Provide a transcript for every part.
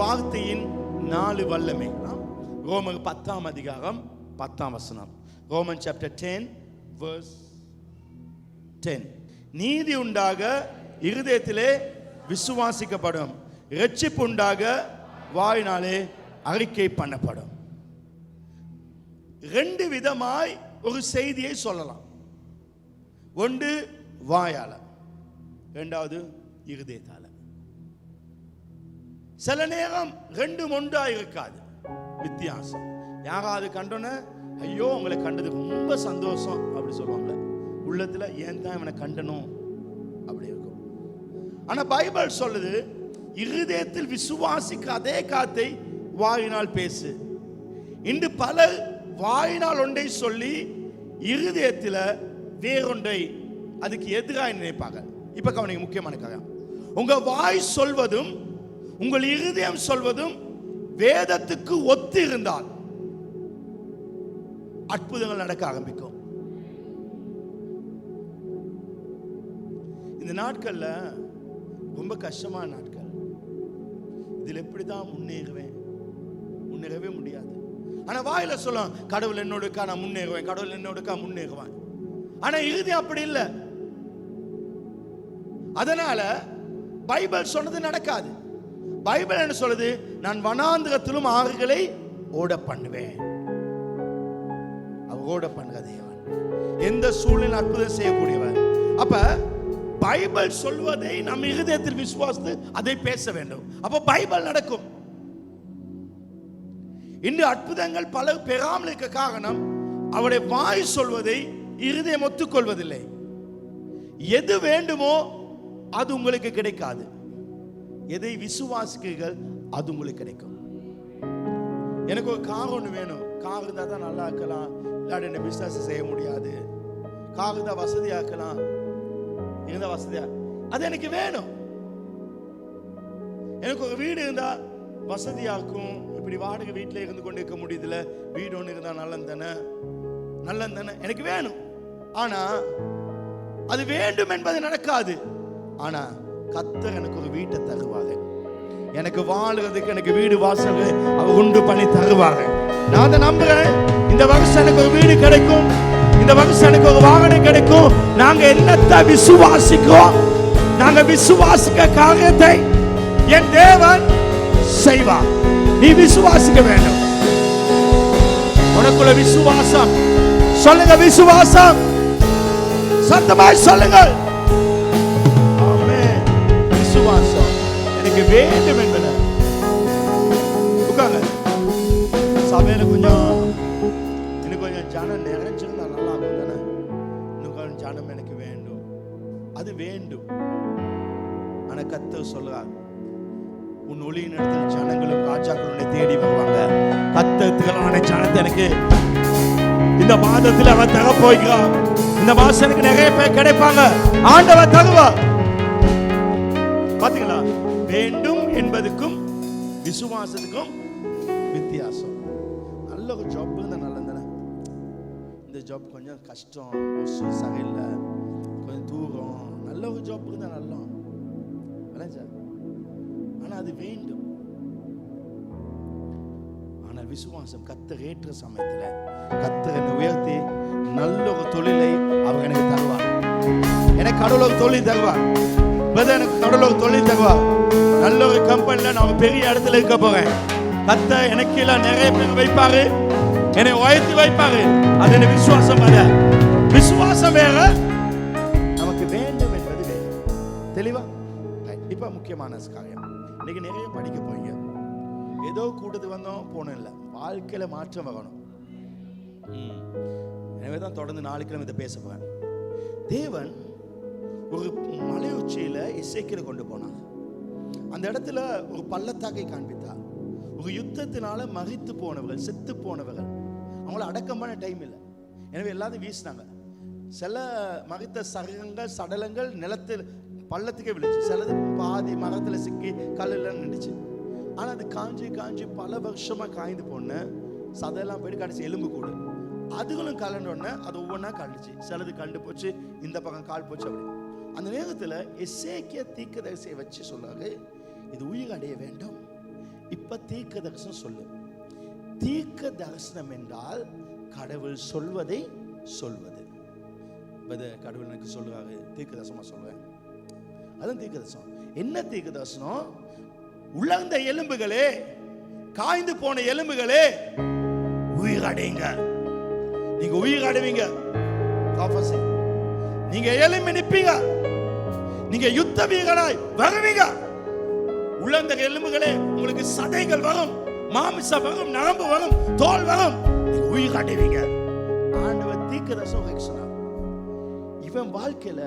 வார்த்தையின் 4 வல்லமை. ரோமர் 10 அதிகாரம் 10 வசனம். Roman chapter 10 verse 10. நீதி உண்டாக இருதயத்திலே விசுவாசிக்கப்படும், இரட்சிப்பு உண்டாக வாயினாலே அறிக்கை பண்ணப்படும். 2 விதமாய் ஒரு செய்தியை சொல்லலாம். ஒன்று வாயால, இரண்டாவது இருதயத்தால. சில நேரம் 2 ஒன்றா இருக்காது, வித்தியாசம். யாராவது கண்டோன்னு ஐயோ உங்களை கண்டதுக்கு ரொம்ப சந்தோஷம் அப்படி சொல்லுவாங்க. உள்ளத்துல ஏன் தான் இவனை கண்டனும் அப்படி இருக்கும். ஆனா பைபிள் சொல்லுது, இருதயத்தில் விசுவாசிக்க அதே காத்தை வாயினால் பேசு. இன்று பலர் வாயினால் ஒன்றை சொல்லி இருதயத்தில் வேறொன்றை அதுக்கு எதிராக நினைப்பாங்க. இப்ப கவனிங்க, முக்கியமான காரியம். உங்க வாய் சொல்வதும் உங்கள் இருதயம் சொல்வதும் வேதத்துக்கு ஒத்து இருந்தால் அற்புதங்கள் நடக்க ஆரம்பிக்கும். இந்த நாட்கள்ல ரொம்ப கஷ்டமான நாட்கள். இதில் எப்படிதான் முன்னேறவே முடியாது. ஆனா வாயில சொல்லும், கடவுள் என்னோடுக்கா நான் முன்னேறுவேன், கடவுள் என்னோடுக்கா முன்னேறுவேன். ஆனா இறுதி அப்படி இல்லை. அதனால பைபிள் சொன்னது நடக்காது. பைபிள் என்ன சொல்லுது? நான் வனாந்திரத்திலும் ஆறுகளை ஓட பண்ணுவேன். ஓட பண்ணுக தேவன். எந்த சூழ்நிலை அற்புதம் செய்யக்கூடியவர். அப்ப பைபிள் சொல்வதை நம் இருதயத்தில் விசுவாசித்து அதை பேச வேண்டும். அப்ப பைபிள் நடக்கும். இன்று அற்புதங்கள் பல பெறாமல் இருக்க காரணம் அவருடைய வாய் சொல்வதை இருதயம் ஒத்துக்கொள்வதில்லை. எது வேண்டுமோ அது உங்களுக்கு கிடைக்காது. எதை விசுவாசிக்கிறீர்கள் அது உங்களுக்கு கிடைக்கும். எனக்கு ஒரு கார் ஒன்று வேணும். கார் இருந்தால் தான் நல்லா இருக்கலாம், இல்லாட்டி என்ன பிசினஸ் செய்ய முடியாது. கார் இருந்தால் வசதியாக்கலாம், இருந்தால் வசதியா, அது எனக்கு வேணும். எனக்கு ஒரு வீடு இருந்தா வசதியாக்கும். இப்படி வாடகை வீட்டில் இருந்து கொண்டு இருக்க முடியுதுல, வீடு ஒன்று இருந்தா நல்லது தானே, எனக்கு வேணும். ஆனா அது வேண்டும் என்பது நடக்காது. ஆனா கர்த்தர் எனக்கு ஒரு வீட்டை தருவாங்க, எனக்கு வாழுறதுக்கு எனக்கு வீடு வாசல் அவர் உண்டு பண்ணி தருவாங்க. நான் அதை நம்புறேன். இந்த வருஷம் எனக்கு ஒரு வீடு கிடைக்கும், இந்த வருஷம் எனக்கு ஒரு வாகனம் கிடைக்கும். நாங்க என்னத்தை விசுவாசிக்கிறோம், நாங்க விசுவாசிக்க காரியத்தை என் தேவன் செய்வார். நீ விசுவாசிக்க வேண்டும். உனக்குள்ள விசுவாசம் சொல்லுங்க, விசுவாசம் சத்தமாய் சொல்லுங்கள். ஆமென். விசுவாசம் எனக்கு வேண்டும் என்பது. உட்காங்க. சபையில இன்னும் கொஞ்சம் ஜனம் நிறைஞ்சிருந்தா நல்லா இருக்கும் தானே. இன்னும் கொஞ்சம் ஜனம் எனக்கு வேண்டும், அது வேண்டும். ஆனா கர்த்தர் சொல்றார், உன் ஒளியின் இடத்தில் ஜனங்களும் ராஜாக்கள் உன்னை தேடி வருவாங்க. கர்த்தர் திரளான ஜனத்தை எனக்கு இந்த மாதத்தில் அவன் தர போகிறான். இந்த மாசம் எனக்கு நிறைய பேர் கிடைப்பாங்க. ஆண்டவர் தருவார். பாத்தீங்களா? வேண்டும் என்பதுக்கும் விசுவாசத்துக்கும் வித்தியாசம். நல்ல ஒரு ஜாப் இருந்தா நல்லது தானே. இந்த ஜாப் கொஞ்சம் கஷ்டம், சரியில்லை, கொஞ்சம் தூரம். நல்ல ஒரு ஜாப் இருந்தா நல்லா சார். ஆனா அது வேண்டும். ஆனால் விசுவாசம் கர்த்தர் ஏற்ற சமயத்துல கர்த்தர் என்னை உயர்த்தி நல்ல ஒரு தொழிலை அவர் எனக்கு தருவார். எனக்கு கடவுள் ஒரு தொழில் தருவார். எனக்கு கடவுள் ஒரு தொழில் தருவார். நல்ல ஒரு கம்பெனில நான் பெரிய இடத்துல இருக்க போறேன். கர்த்தர் எனக்கு எல்லாம் நிறைய பேர் வைப்பாரு, என்னை உயர்த்தி வைப்பாரு. அது என்ன விசுவாசம். வேற விசுவாசம் வேற, நமக்கு வேண்டும் என்பது வேற. தெளிவா? இப்ப முக்கியமான காரியம், இன்னைக்கு நிறைய படிக்க போறீங்க. ஏதோ கூட்டத்துக்கு வந்தோம் போனோம் இல்லை, வாழ்க்கையில மாற்றம் வரணும். எனவே தான் தொடர்ந்து 4 கிழமை இதை பேச போறேன். தேவன் ஒரு மலை உச்சியில எசேக்கியேலை கொண்டு போனார். அந்த இடத்துல ஒரு பள்ளத்தாக்கை காண்பித்தார். ஒரு யுத்தத்தினால மரித்து போனவர்கள், செத்து போனவர்கள், அவங்கள அடக்கம் பண்ண டைம் இல்லை. எனவே எல்லாத்தையும் வீசினாங்க. சில மரித்த சரகங்கள் சடலங்கள் நிலத்தில் பள்ளத்துக்கே விழுச்சு. சிலது பாதி மரத்துல சிக்கி கல்லுல நின்றுச்சு. ஆனா அது காஞ்சி பல வருஷமா காய்ந்து போன சதையெல்லாம் போயிட்டு கடைசி எலும்பு கூடு அதுகளும் கலண்டோடனே அது ஒவ்வொன்றா கழிச்சு. சிலது கண்டு போச்சு, இந்த பக்கம் கால் போச்சு. அப்படி அந்த நேரத்தில் எசேக்கியா தீர்க்கதரிசியை வச்சு சொல்றாரு, இது உயிர் அடைய வேண்டும், இப்ப தீர்க்க தரிசனம் சொல்லு. தீர்க்க தரிசனம் என்றால் கடவுள் சொல்வதை சொல்வது. கடவுள் எனக்கு சொல்லுவாரு, தீர்க்க தரிசனமா சொல்றேன். அதான் தீர்க்க தரிசனம். என்ன தீர்க்க தரிசனம்? உலர்ந்த எலும்புகளே, காய்ந்து போன எலும்புகளே, உயிரடைங்க. நீங்க உயிரடைவீங்க. நீங்க எழும்பி நிப்பீங்க. நீங்க யுத்த வீரனாய் வருவீங்க. உலர்ந்த எலும்புகளே, உங்களுக்கு சதைகள் வரும், மாமிசம் வரும், நரம்பு வரும், தோல் வரும். நீங்க உயிரடைவீங்க. ஆண்டவர் தீர்க்க தரிசனம் சொன்னார். இவன் வாழ்க்கையில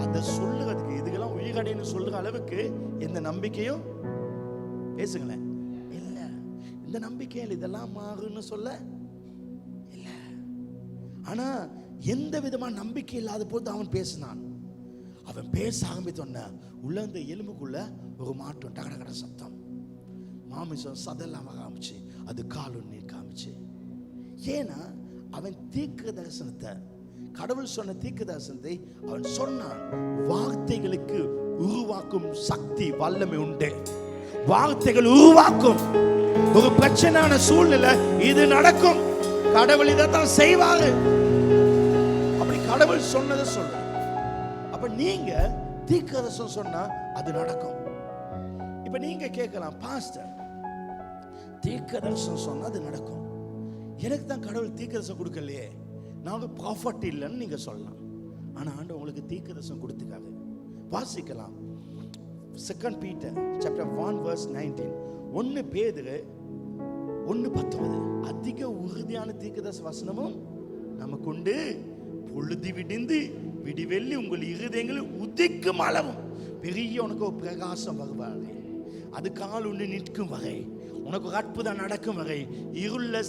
அதை சொல்லுறதுக்கு, இதுக்கெல்லாம் உயிரடைன்னு சொல்லுற அளவுக்கு எந்த நம்பிக்கையும் பேசுங்களேன் இல்ல. இந்த நம்பிக்கையில் இதெல்லாம் மாறுன்னு சொல்ல இல்ல. ஆனா எந்த விதமான நம்பிக்கை இல்லாத போது அவன் பேசினான். அவன் பேச ஆரம்பித்தோன்ன உள்ள இந்த எலும்புக்குள்ள ஒரு மாற்றம், டகடகட சத்தம், மாமிசம் சதெல்லாம் காமிச்சு, அது காலொன்னி காமிச்சு. ஏன்னா அவன் தீர்க்க தரிசனத்தை, கடவுள் சொன்ன தீர்க்க தரிசனத்தை அவன் சொன்னான். வார்த்தைகளுக்கு உருவாக்கும் சக்தி வல்லமை உண்டு. வார்த்தைகள் உருவாக்கும். ஒரு பிரச்சனையான சூழ்நிலை இது நடக்கும். கடவுள் இதைத்தான் செய்வாரு. அப்படி கடவுள் சொன்னதை சொல்ற. அப்ப நீங்க தீர்க்கதரிசனம் சொன்னா அது நடக்கும். இப்ப நீங்க கேட்கலாம், பாஸ்டர் தீர்க்கதரிசனம் சொன்னா அது நடக்கும், எனக்கு தான் கடவுள் தீர்க்கதரிசனம் கொடுக்கலையே, நான் ப்ராஃபட் இல்லைன்னு நீங்க சொல்லலாம். ஆனா ஆண்டவர் உங்களுக்கு தீர்க்கதரிசனம் கொடுத்துக்காரு. வாசிக்கலாம் 2 Peter chapter 1 verse 19. 1 பேதுரு 1:19. அதிக உறுதியான தீர்க்கதரிசன வசனமும் நமக்கு உண்டு. பொழுது விடிந்து விடிவெள்ளி உங்கள் இருதயங்களில் உதிக்கும் அளவும் பெரிய உனக்கு ஒரு பிரகாசம் வருவாரு. அது கால் உண்டு நிற்கும் வரை, உனக்கு ஒரு அற்புதம் நடக்கும் வரை, இருள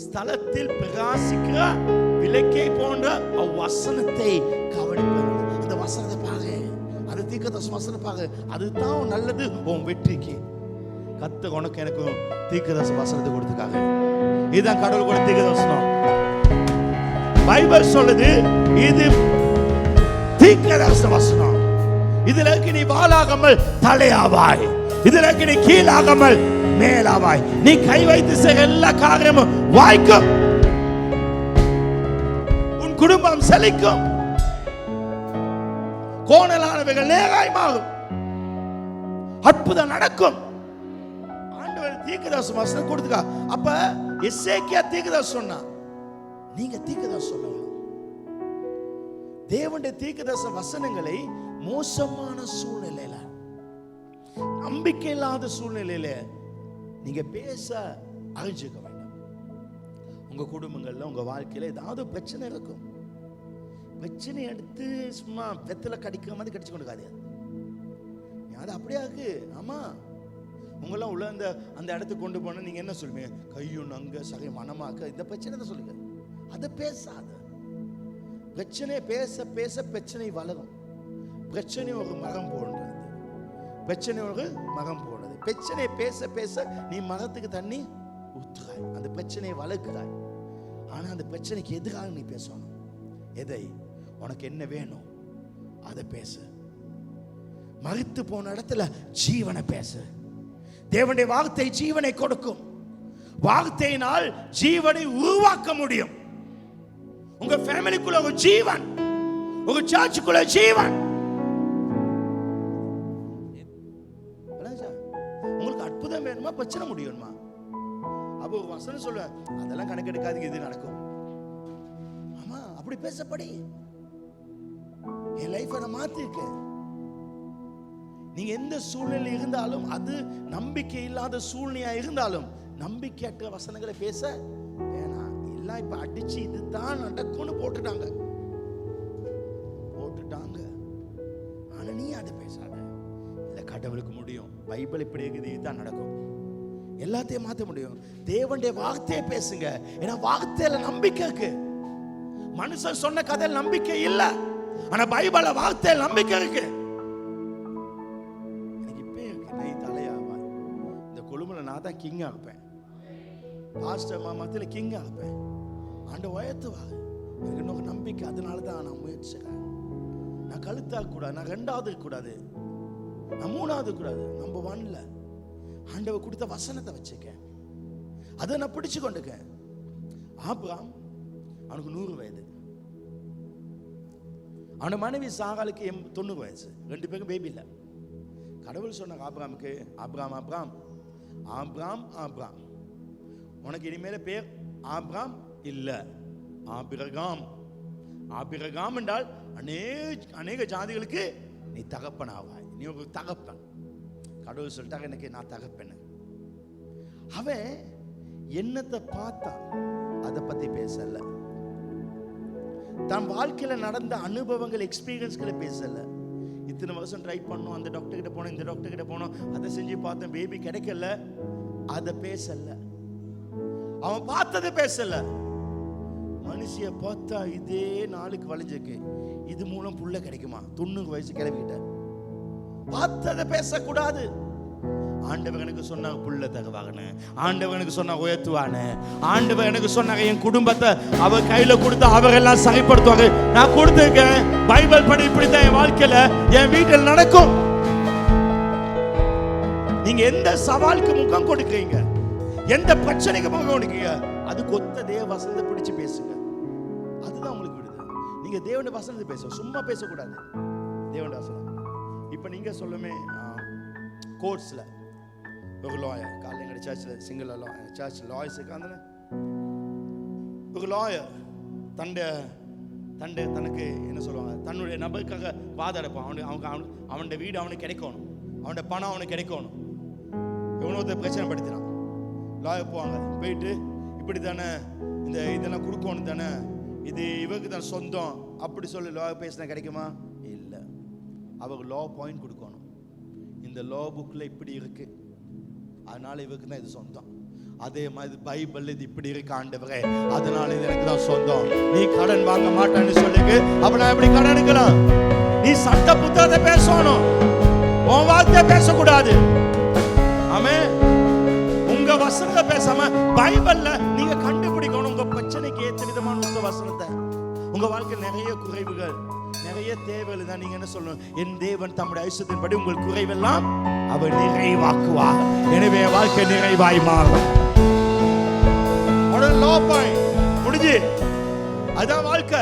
ஸ்தலத்தில் பிரகாசிக்கிற விளக்கை போன்ற வசனத்தை கவனிப்பது. அந்த வசனத்தை பாரு, அது தீர்க்கதரிசன வசனம் பாரு, அதுதான் நல்லது உன் வெற்றிக்கு. கர்த்தர் உனக்கு எனக்கு தீர்க்கதரிசன வசனத்தை கொடுத்துக்காங்க. இதுதான் கடவுள் கூட தீர்க்கதரிசனம். பைபிள் சொல்லுது இது தீர்க்கதரிசன வசனம். இதுல நீ வாளாகாமல் தலையாவாய், இதுல நீ கீழாகாமல் மேலாவாய், நீ கை வைத்து செய்கிற எல்லா காரியமும் வாய்க்கும், உன் குடும்பம் செழிக்கும், கோணலானவைகள் நேராய் மாறும், அற்புதம் நடக்கும். ஆண்டவர் தீர்க்கதரிசன வசனம் கொடுத்துக்கா. அப்ப எசேக்கியா தீர்க்கதரிசனம் சொன்னா, நீங்க தீர்க்கதரிசனம் சொல்லணும். தேவனுடைய தீர்க்கதரிசன வசனங்களை மோசமான சூழ்நிலையில, நம்பிக்கை இல்லாத சூழ்நிலையில நீங்க பேச அறிஞ்சுக்க வேண்டும். உங்க குடும்பங்கள்ல, உங்க வாழ்க்கையில ஏதாவது பிரச்சனை இருக்கும். பிரச்சனை எடுத்து சும்மா வெத்தலை கடிக்கிற மாதிரி கடிச்சு கொண்டு அது அப்படியே இருக்கு. ஆமா, உங்கெல்லாம் உள்ள அந்த இடத்துக்கு கொண்டு போன நீங்க என்ன சொல்லுவீங்க? கையும் அங்க சகை மனமாக்க இந்த பிரச்சனை தான் சொல்லுங்க. அதை பேசாத. பிரச்சனையை பேச பேச பிரச்சனை வளரும். பிரச்சனை ஒரு மரம் போன்றது. பிரச்சனை ஒரு மரம் போன்றது. பிரச்சனையை பேச பேச நீ மரத்துக்கு தண்ணி ஊத்துறாய், அந்த பிரச்சனையை வளர்க்கிறாய். ஆனா அந்த பிரச்சனைக்கு எதிராக நீ பேசணும். எதை? உனக்கு என்ன வேணும் அதை பேசு. மரித்து போன இடத்துல ஜீவனை பேசு. தேவனுடைய வார்த்தை ஜீவனை கொடுக்கும். வார்த்தையினால் ஜீவனை உருவாக்க முடியும். உங்க ஃபேமிலிக்குள்ள ஒரு ஜீவன், ஒரு சர்ச்சுக்குள்ள ஜீவன். உங்களுக்கு அற்புதம் வேணுமா, பிரச்சனை முடியுமா? அப்போ வசனம் சொல்லுவேன், அதெல்லாம் கணக்கெடுக்காதீங்க, இது நடக்கும். ஆமா, அப்படி பேசப்படி என் லைஃபை நான் மாத்திருக்கேன். நீங்க எந்த சூழ்நிலை இருந்தாலும், அது நம்பிக்கை இல்லாத சூழ்நிலையா இருந்தாலும், நம்பிக்கையற்ற வசனங்களை பேச வேணாம். எல்லாம் இப்ப அடிச்சு இதுதான் நடக்கும்னு போட்டுட்டாங்க. ஆனா நீ அதை பேசாத. இல்ல, கடவுளுக்கு முடியும். பைபிள் இப்படி இருக்குது, இதுதான் நடக்கும். எல்லாத்தையும் மாற்ற முடியும். தேவனுடைய வார்த்தையை பேசுங்க. ஏன்னா வார்த்தையில நம்பிக்கை இருக்கு. மனுஷன் சொன்ன கதையில் நம்பிக்கை இல்ல, ஆனா பைபிள்ல வார்த்தையில் நம்பிக்கை இருக்கு. எனக்கு இப்ப இருக்கு, நீ தலையாவா இந்த கொழும்புல நான் தான் கிங்கா இருப்பேன். பாஸ்டர் மாமத்துல கிங்கா இருப்பேன். ஆண்ட உயர்த்துவா. எனக்கு இன்னொரு நம்பிக்கை. அதனாலதான் நான் முயற்சிக்கிறேன். நான் கழுத்தாக கூடாது, நான் 2வது கூடாது, நான் 3வது கூடாது, நம்பர் 1ல. ஆண்டவர் கொடுத்த வசனத்தை வச்சுக்க, அதை நான் பிடிச்சு கொண்டுக்க. ஆபிரகாம் அவனுக்கு 100 வயது, அவன் மனைவி சாகாலுக்கு 90 வயசு, 2 பேருக்கும் பேபி இல்லை. கடவுள் சொன்னாங்க ஆபிரகாமுக்கு, ஆபிரகாம் ஆபிரகாம் ஆபிரகாம் ஆபிரகாம், உனக்கு இனிமேல பேர் ஆபிரகாம் இல்ல, ஆபிரகாம். ஆபிரகாம் என்றால் அநேக ஜாதிகளுக்கு நீ தகப்பன் ஆவாய், நீ ஒரு தகப்பன். கடவுள் சொல்லிட்டாங்க எனக்கு நான் தகப்பன். அவன் என்னத்தை பார்த்தான் அதை பத்தி பேசல, தன் வாழ்க்கையில நடந்த அனுபவங்கள் எக்ஸ்பீரியன்ஸ்களை பேசல. இத்தனை வருஷம் ட்ரை பண்ணோம், அந்த டாக்டர் கிட்ட போனோம், இந்த டாக்டர் கிட்ட போனோம், அதை செஞ்சு பார்த்தேன், பேபி கிடைக்கல, அதை பேசல. அவன் பார்த்ததை பேசல. மனுஷிய பார்த்தா இதே நாளுக்கு வளைஞ்சிருக்கு, இது மூலம் புள்ள கிடைக்குமா, 90 வயசு கிளம்பிட்ட. பார்த்ததை பேசக்கூடாது. ஆண்டவர் எனக்கு சொன்னாங்க புள்ள தருவாங்கன்னு, ஆண்டவர் எனக்கு சொன்னாங்க உயர்த்துவானு, ஆண்டவர் எனக்கு சொன்னாங்க என் குடும்பத்தை அவர் கையில கொடுத்து அவரெல்லாம் சரிப்படுத்துவாங்க. நான் கொடுத்துருக்கேன், பைபிள் படி இப்படித்தான் என் வாழ்க்கையில என் வீட்டில் நடக்கும். நீங்க எந்த சவாலுக்கு முகம் கொடுக்கிறீங்க, எந்த பிரச்சனைக்கு முகம் கொடுக்கீங்க, அதுக்கு ஒத்த தேவ வசனத்தை பிடிச்சு பேசுங்க. அதுதான் உங்களுக்கு விடுது. நீங்க தேவனுடைய வசனத்தை பேச, சும்மா பேசக்கூடாது. தேவனுடைய வசனம். இப்ப நீங்க சொல்லுமே கோர்ட்ஸ்ல ஒரு லாயர், காலையில் எங்கள் சர்ச்சில் சிங்கிள் சர்ச் லாயர்ஸ் இருக்காங்க. ஒரு லாயர் தனக்கு என்ன சொல்லுவாங்க, தன்னுடைய நபருக்காக வாதாடப்பான். அவனுடைய வீடு அவனுக்கு கிடைக்கணும், அவனுடைய பணம் அவனுக்கு கிடைக்கணும். எவனோ பிரச்சனை படுத்தினான், லாயர் போவாங்க, போயிட்டு இப்படி தானே இந்த இதெல்லாம் கொடுக்கணும் தானே, இது இவருக்கு தான் சொந்தம் அப்படி சொல்லி லாயர் பேசினா கிடைக்குமா? இல்லை. அவருக்கு லா பாயிண்ட் கொடுக்கணும். இந்த லா புக்கில் இப்படி இருக்கு, அதனால இவருக்கு தான் இது சொந்தம். அதே மாதிரி பைபிள் இது இப்படி இருக்கு ஆண்டவரே, அதனால இது எனக்கு தான் சொந்தம். நீ கடன் வாங்க மாட்டான்னு சொல்லுங்க, அப்ப நான் எப்படி கடன் எடுக்கலாம்? நீ சட்ட புத்தகத்தை பேசணும், உன் வார்த்தையை பேசக்கூடாது. ஆமென். உங்க வசனத்தை பேசாம பைபிள்ல நீங்க கண்டுபிடிக்கணும் உங்க பிரச்சனைக்கு ஏற்ற விதமான உங்க வசனத்தை. உங்க வாழ்க்கையில் நிறைய குறைவுகள், நிறைய தேவைகள் தான். நீங்க என்ன சொல்லணும்? என் தேவன் தம்முடைய ஐஸ்வரியத்தின்படி உங்கள் குறைவெல்லாம் அவர் நிறைவாக்குவார். எனவே வாழ்க்கை நிறைவாய் மாறும். முடிஞ்சு அதான் வாழ்க்கை.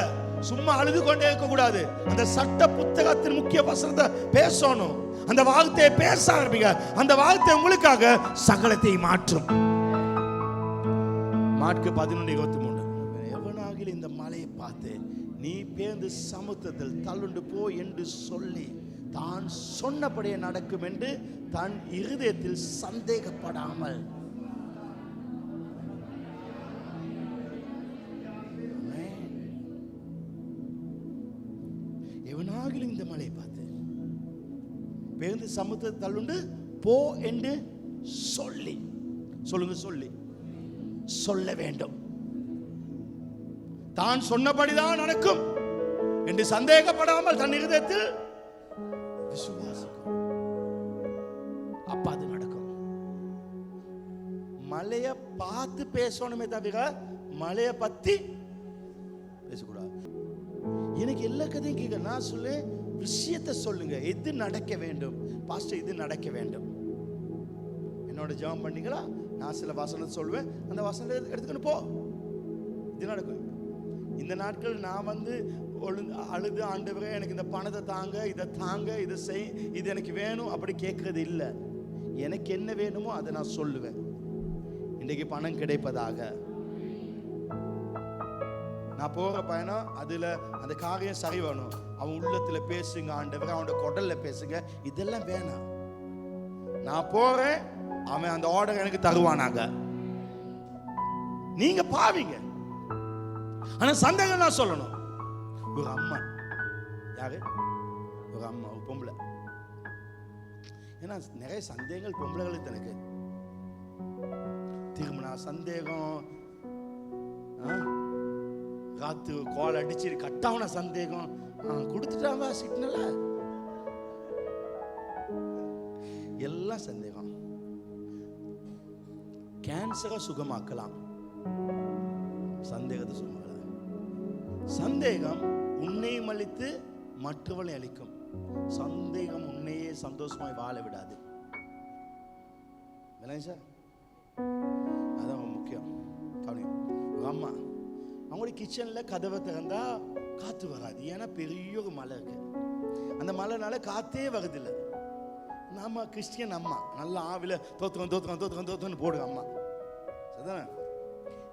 சும்மா அழுது கொண்டே இருக்க கூடாது. அந்த சட்ட புத்தகத்தின் முக்கிய வசனத்தை பேசணும். அந்த வார்த்தையை பேச ஆரம்பிங்க. அந்த வார்த்தை உங்களுக்காக சகலத்தை மாற்றும். மாற்கு 11:23. எவனாகிலும் இந்த மலையை பார்த்து நீ பேர்ந்து சமுத்திரத்தில் தள்ளுண்டு போ என்று சொல்லி தான் சொன்னபடியே நடக்கும் என்று தன் இருதயத்தில் சந்தேகப்படாமல். எவனாகிலும் இந்த மலையை பார்த்து பேர்ந்து சமுத்திரத்தில் தள்ளுண்டு போ என்று சொல்லி, சொல்லுங்க, சொல்லி சொல்ல வேண்டும். தான் சொன்னபடிதான் நடக்கும் என்று சந்தேகப்படாமல் தன் இருதயத்தில் விசுவாசிக்கும். அப்ப அது நடக்கும். மலையை பார்த்து பேசணுமே தவிர மலையை பத்தி பேசக்கூடாது. எனக்கு எல்லா கதையும் கேட்க, நான் சொல்ல விஷயத்தை சொல்லுங்க. எது நடக்க வேண்டும் பாஸ்டர், இது நடக்க வேண்டும். என்னோட ஜெபம் பண்ணீங்களா? நான் சில வசனத்தை சொல்வேன், அந்த வசனத்தை எடுத்துக்கணும் போ, இது நடக்கும். இந்த நாட்கள் நான் அழுது ஆண்டவரே எனக்கு இந்த பணத்தை தாங்க, இதை தாங்க, இதை செய், இது எனக்கு வேணும் அப்படி கேட்கறது இல்லை. எனக்கு என்ன வேணுமோ அதை நான் சொல்லுவேன். இன்றைக்கு பணம் கிடைப்பதாக, நான் போகிற பயணம் அதுல அந்த காரியம் சரி வேணும். அவன் உள்ளத்துல பேசுங்க ஆண்டவரே, அவனோட குடல்ல பேசுங்க, இதெல்லாம் வேணாம். நான் போறேன், அவன் அந்த ஆர்டர் எனக்கு தருவானாங்க. நீங்க பாவீங்க. ஆனா சந்தேகம் நான் சொல்லணும். ஒரு அம்மா, யாரு? ஒரு அம்மா, ஒரு பொம்பளை. ஏன்னா நிறைய சந்தேகங்கள் பொம்பளைகளுக்கு எனக்கு. திருமண சந்தேகம், ராத்திரி கோல் அடிச்சு கட்டாவன சந்தேகம், கொடுத்துட்டாவா சிக்னல, எல்லாம் சந்தேகம். கேன்சரை சுகமாக்கலாம், சந்தேகத்தை சுகமாக்கலாம். சந்தேகம் உன்னையும் அளித்து மற்றவளை அளிக்கும். சந்தேகம் உன்னையே சந்தோஷமாய் வாழ விடாது. விளைஞ்சா அதான் முக்கியம். கவனிங்க, ஒரு அம்மா அவங்களுடைய கிச்சனில் கதவை திறந்தா காற்று வராது. ஏன்னா பெரிய ஒரு மலை இருக்கு. அந்த மலைனால காற்றே வருதில்லை. நாம கிறிஸ்டியன் அம்மா நல்லா ஆவில தோத்துக்கன்னு போடுங்க அம்மா. சரிதானே?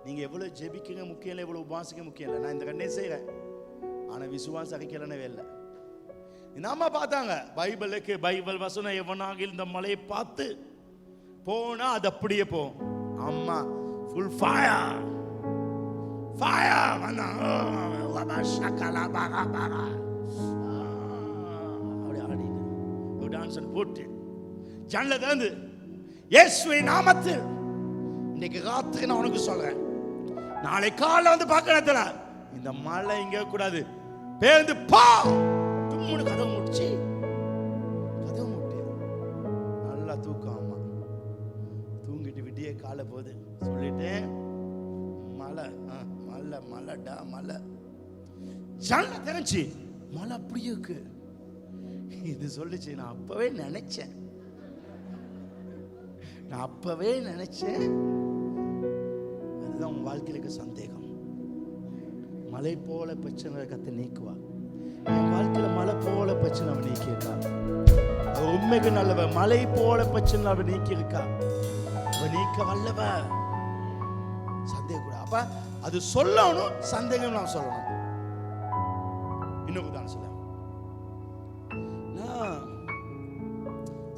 நீங்கள் எவ்வளோ ஜெபிக்கிற முக்கியம் இல்லை, எவ்வளோ உபாசிக்க முக்கியம் இல்லை. நான் இந்த கண்ணே செய்கிறேன், ஆனால் விசுவாசம் அறிக்கலனவே இல்லை. இந்த அம்மா பார்த்தாங்க, பைபிள் வசனம் எவனாக இந்த மலையை பார்த்து போனா அது அப்படியே போகும். அம்மா ஃபுல் ஃபயர் போட்டு ஜன்னல திறந்து இயேசுவின் நாமத்தில் இன்னைக்கு ராத்திரி நான் உனக்கு சொல்றேன், நாளை காலைல வந்து பார்க்கறதுல இந்த மழை இங்க கூடாது, பேருந்து பா தும்முன்னு கதவு முடிச்சு நல்லா தூக்கம். அம்மா தூங்கிட்டு விடிய காலை போகுது சொல்லிட்டேன், மழை மழை மழைடா மழை. ஜன்னல திறந்துச்சு, மழை அப்படியே இருக்கு. இது சொல்லிச்சு, நான் அப்பவே நினைச்சேன் அதுதான் உன் வாழ்க்கையில சந்தேகம். மலை போல பிரச்சனை கத்தை நீக்குவா. என் வாழ்க்கையில மலை போல பிரச்சனை அவன் நீக்கியிருக்கா. உண்மைக்கு நல்லவ. மலை போல பிரச்சனை அவன் நீக்கியிருக்கா. அவன் நீக்க வல்லவ. சந்தேகம் கூட. அப்ப அது சொல்லணும், சந்தேகம் நான் சொல்லணும். இன்னொரு தான் சொல்ல,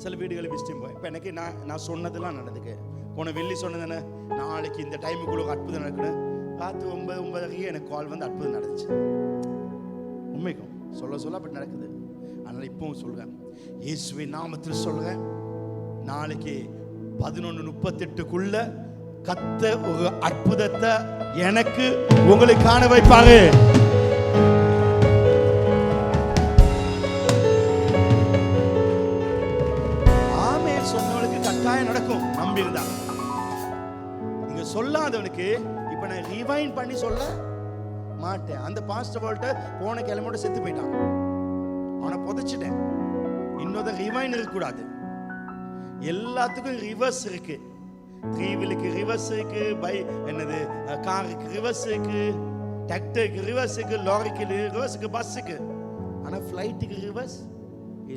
சில வீடுகளை விசிட்டிங் போய் இப்போ எனக்கு நான் சொன்னதெல்லாம் நடந்துக்கு. போன வெள்ளி சொன்னதுன்னு நாளைக்கு இந்த டைமுக்குள்ள அற்புதம் நடக்கணும். ராத்து 9:30 எனக்கு கால் வந்து அற்புதம் நடந்துச்சு. உண்மைக்கும் சொல்ல அப்படி நடக்குது. அதனால் இப்பவும் சொல்கிறேன், இயேசுவின் நாமத்தில் சொல்கிறேன், நாளைக்கு 11:38க்குள்ள கத்த ஒரு அற்புதத்தை எனக்கு உங்களுக்கு காண வைப்பாங்க. நடக்கும் நம்பி இருந்தா. நீங்க சொல்லாதவனுக்கு இப்ப நான் ரிவைண்ட் பண்ணி சொல்ல மாட்டேன். அந்த பாஸ்டர் வோல்ட்ட போன கிழமையோட செத்து போயிட்டான், அவனை புதைச்சிட்டேன். இன்னொரு ரிவைண்ட் இருக்க கூடாது. எல்லாத்துக்கும் ரிவர்ஸ் இருக்கு. 3 வீலுக்கு ரிவர்ஸ் இருக்கு, என்னது காருக்கு ரிவர்ஸ் இருக்கு, டிராக்டருக்கு ரிவர்ஸ் இருக்கு, லாரிக்கு ரிவர்ஸ் இருக்கு, பஸ்ஸுக்கு. ஆனா ஃப்ளைட்டுக்கு ரிவர்ஸ்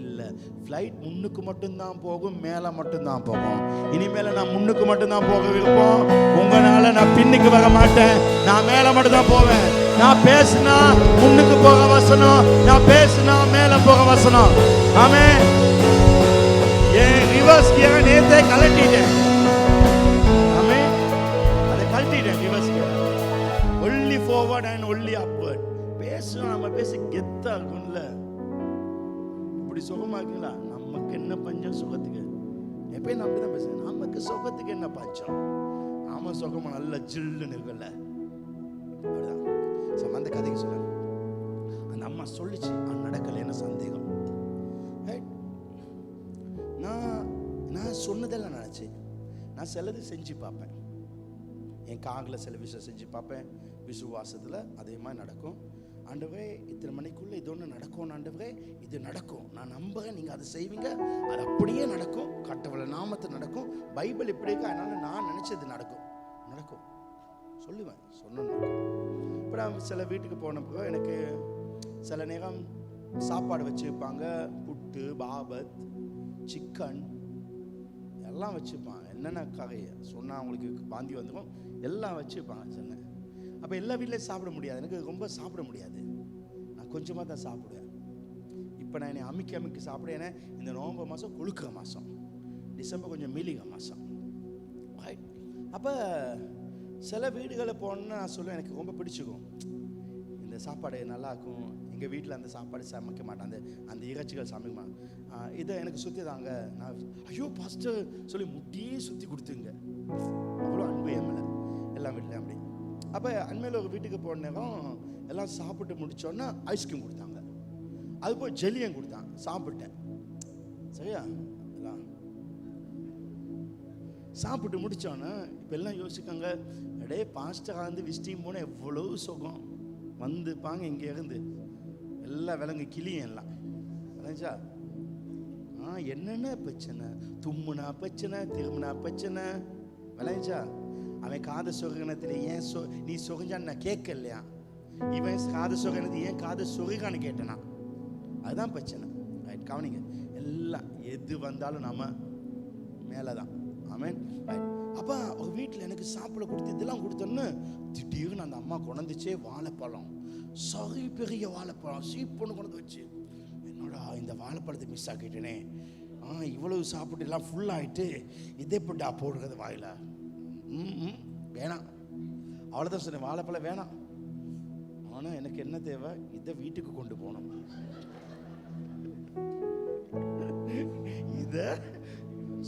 இல்ல. ஃப்ளைட் முன்னுக்கு மட்டும்தான் போகும், மேல மட்டும்தான் போகும். இனிமேல நான் முன்னுக்கு மட்டும்தான் போக விருப்பம். உங்களால நான் பின்னுக்கு வர மாட்டேன், நான் மேல மட்டும்தான் போவேன். நான் பேசினா முன்னுக்கு போக வசனம், நான் பேசினா மேல போக வசனம். ஆமென். ஏன் ரிவர்ஸ் கியர் நேத்தே கழட்டிட்டேன். ஆமென். அதை கழட்டிட்டேன் reverse gear. Only forward and only upward. பேசுனா நம்ம பேசி கெத்தா இருக்கும்ல. இப்படி சுகமாக்குங்களா? நமக்கு என்ன பஞ்சம் சுகத்துக்கு? எப்பயும் நான் அப்படிதான் பேசுறேன், நமக்கு சுகத்துக்கு என்ன பஞ்சம்? நாம சுகமா நல்ல ஜில்லுன்னு இருக்குல்ல. அப்படிதான் அந்த கதைக்கு சொல்ல, அந்த அம்மா சொல்லிச்சு, அது நடக்கல. என்ன சந்தேகம்? நான் சொன்னதெல்லாம் நினைச்சு நான் சிலது செஞ்சு பார்ப்பேன். என் காங்கில் சில விஷயம் செஞ்சு பார்ப்பேன். விசுவாசத்துல அதே மாதிரி நடக்கும். ஆண்டவரே இத்தனை மணிக்குள்ள இது ஒன்று நடக்கும், ஆண்டவரே இது நடக்கும், நான் நம்புறேன், நீங்கள் அதை செய்வீங்க, அது அப்படியே நடக்கும், கட்டவள நாமத்தை நடக்கும், பைபிள் இப்படி இருக்கு, அதனால நான் நினைச்சது நடக்கும் சொல்லுவேன். சொன்ன இப்போ நான் சில வீட்டுக்கு போனப்போ எனக்கு சில நேரம் சாப்பாடு வச்சுருப்பாங்க. புட்டு, பாபத், சிக்கன் எல்லாம் வச்சுருப்பாங்க. என்னென்ன கதையை சொன்னால் அவங்களுக்கு வாந்தி வந்துடும், எல்லாம் வச்சுருப்பாங்க. சொன்னேன் அப்போ எல்லா வீட்லையும் சாப்பிட முடியாது, எனக்கு ரொம்ப சாப்பிட முடியாது, நான் கொஞ்சமாக தான் சாப்பிடுவேன். இப்போ நான் என்னை அமுக்கி சாப்பிடுவேன். இந்த நவம்பர் மாதம் கொழுக்கிற மாதம், டிசம்பர் கொஞ்சம் மீளிகை மாதம். ரைட். அப்போ சில வீடுகளை போனோன்னா நான் சொல்லுவேன், எனக்கு ரொம்ப பிடிச்சிக்கும், இந்த சாப்பாடு நல்லாயிருக்கும், எங்கள் வீட்டில் அந்த சாப்பாடு சமைக்க மாட்டாங்க, அந்த இறைச்சிகள் சமைக்க மாட்டாங்க, இதை எனக்கு சுற்றி தாங்க. நான் ஐயோ பாஸ்டர் சொல்லி முட்டியே சுற்றி கொடுத்துங்க, அவ்வளோ அன்பு என் மேலே எல்லா வீட்லையும் அப்படி. அப்போ அண்மையில் ஒரு வீட்டுக்கு போன நேரம் எல்லாம் சாப்பிட்டு முடித்தோன்னா ஐஸ்கிரீம் கொடுத்தாங்க, அது போய் ஜெல்லியும் கொடுத்தாங்க, சாப்பிட்டேன். சரியா? எல்லாம் சாப்பிட்டு முடித்தோன்னே இப்போ எல்லாம் யோசிக்காங்க, அடே பாஸ்டராக இருந்து விசிட்டிங் போனால் எவ்வளோ சுகம் வந்துப்பாங்க, இங்கே இருந்து எல்லாம் விலங்கு கிளியும் எல்லாம் விளைஞ்சா என்னென்ன பிரச்சனை, தும்முனா பிரச்சனை, திரும்பினா பிரச்சனை, விளைஞ்சா அவன் காது சொருகினத்தில் ஏன் நீ சொரிஞ்சான்னு நான் கேட்கலையா, இவன் காது சொருகினது ஏன் காது சொருகான்னு கேட்டனா, அதுதான் பிரச்சனை. ரைட், கவனிங்க. எல்லாம் எது வந்தாலும் நம்ம மேலே தான். ஆமென். ரைட். அப்போ ஒரு வீட்டில் எனக்கு சாப்பிட கொடுத்து இதெல்லாம் கொடுத்தோன்னு திடீர்னு அந்த அம்மா கொண்டுச்சே வாழைப்பழம், சரி பெரிய வாழைப்பழம் சீப்புன்னு கொண்டு வச்சு, என்னோடா இந்த வாழைப்பழத்தை மிஸ் ஆக்கிட்டேனே, இவ்வளவு சாப்பிட்டு எல்லாம் ஃபுல்லாகிட்டு இதே போட்டா போடுறது வாயில, வேணாம், அவ்வளோதான் சொன்னேன், வாழைப்பழம் வேணாம். ஆனால் எனக்கு என்ன தேவை, இதை வீட்டுக்கு கொண்டு போகணும், இதை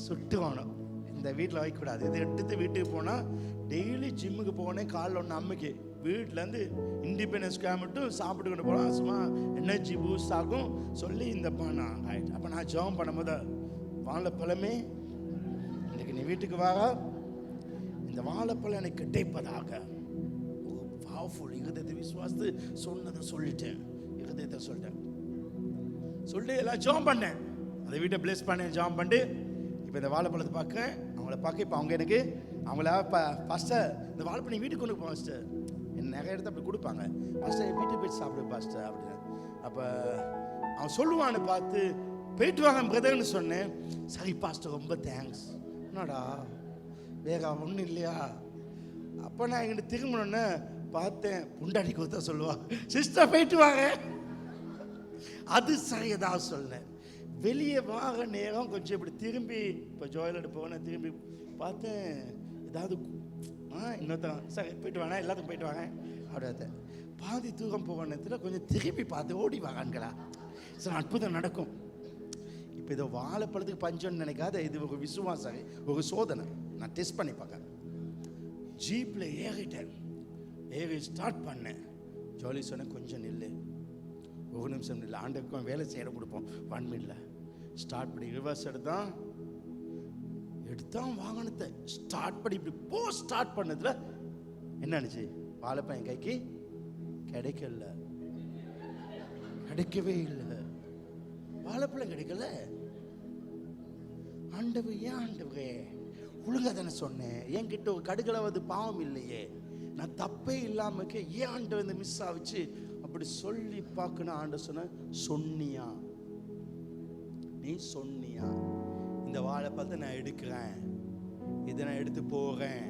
சுட்டு வேணும், இந்த வீட்டில் வைக்கக்கூடாது, இதை எடுத்து வீட்டுக்கு போனால் டெய்லி ஜிம்முக்கு போனேன், காலில் ஒன்று அம்மைக்கு வீட்டிலேருந்து இண்டிபெண்டன்ஸ் மட்டும் சாப்பிட்டு கொண்டு போகலாம், சும்மா எனர்ஜி பூஸ்ட் ஆகும் சொல்லி இந்த பானா ஆயிட்டு. அப்போ நான் ஜெபம் பண்ணும்போது, வாழைப்பழமே இன்னைக்கு நீ வீட்டுக்கு வாங்க, இந்த வாழைப்பழம் எனக்கு கிடைப்பதாக. ஒரு பவர்ஃபுல் இருதயத்தை விசுவாசத்து சொன்னதை சொல்லிட்டேன், இருதயத்தை சொல்லிட்டு எல்லாம் ஜெபம் பண்ணேன், அதை வீட்டை பிளேஸ் பண்ணேன், ஜெபம் பண்ணிட்டு இப்போ இந்த வாழைப்பழத்தை பார்க்குறேன், அவங்கள பார்க்க இப்போ அவங்க எனக்கு அவங்கள பாஸ்டர் இந்த வாழைப்பழம் வீட்டுக்கு கொண்டு போங்க பாஸ்டர், என்ன நிறைய இடத்த அப்படி கொடுப்பாங்க, பாஸ்டர் வீட்டுக்கு போயிட்டு சாப்பிடு பாஸ்டர் அப்படின்னு. அப்போ அவன் சொல்லுவான்னு பார்த்து போயிட்டு வாங்க பிரதர்னு சொன்னேன். சரி பாஸ்டர் ரொம்ப தேங்க்ஸ். என்னடா வேற ஒன்றும் இல்லையா? அப்போ நான் எங்கிட்ட திரும்பணுன்னு பார்த்தேன், புண்டாடி கொடுத்தா சொல்லுவா சிஸ்டர் போயிட்டு வாங்க, அது சரி ஏதாவது சொன்னேன். வெளியே வாங்க நேரம் கொஞ்சம் இப்படி திரும்பி இப்போ ஜோயிலோட போனேன், திரும்பி பார்த்தேன் ஏதாவது இன்னொருத்தன் சரி போயிட்டு வாங்க எல்லாத்துக்கும் போயிட்டு வாங்க அப்படியே பாதி தூரம் போக நேரத்தில் கொஞ்சம் திரும்பி பார்த்து ஓடி வாங்கங்களா, சார் அற்புதம் நடக்கும். இப்போ இதை வாழைப்பழத்துக்கு பஞ்சம்னு நினைக்காத, இது ஒரு விசுவாசம், ஒரு சோதனை. நான் டெஸ்ட் பண்ணி பார்க்கறேன். ஜீப்பில் ஏறி ஸ்டார்ட் பண்ணேன். ஜோலி சொன்னேன் கொஞ்சம் நில்லு, ஒரு நிமிஷம் இல்லை, ஆண்டுக்கும் வேலை செய்ய கொடுப்போம், 1 மினிட்ல ஸ்டார்ட் பண்ணி ரிவர்ஸ் எடுத்தான் வாகனத்தை ஸ்டார்ட் பண்ணி இப்படி ஸ்டார்ட் பண்ணதுல என்ன ஆச்சு, வாழைப்பழம் கைக்கு கிடைக்கவே இல்லை, வாழைப்பழம் கிடைக்கல. ஆண்டவர் ஏன் ஆண்டவரே ஒழுங்கா தானே சொன்னேன், என்கிட்ட ஒரு கடுகளாவது பாவம் இல்லையே, நான் தப்பே இல்லாம ஏன் ஆண்டவர் இந்த மிஸ் ஆச்சு அப்படி சொல்லி பார்க்கணும். ஆண்டவர் சொன்ன சொன்னியா, நீ சொன்னியா இந்த வாழைப்பழத்தை நான் எடுக்கிறேன், இதை நான் எடுத்து போகிறேன்,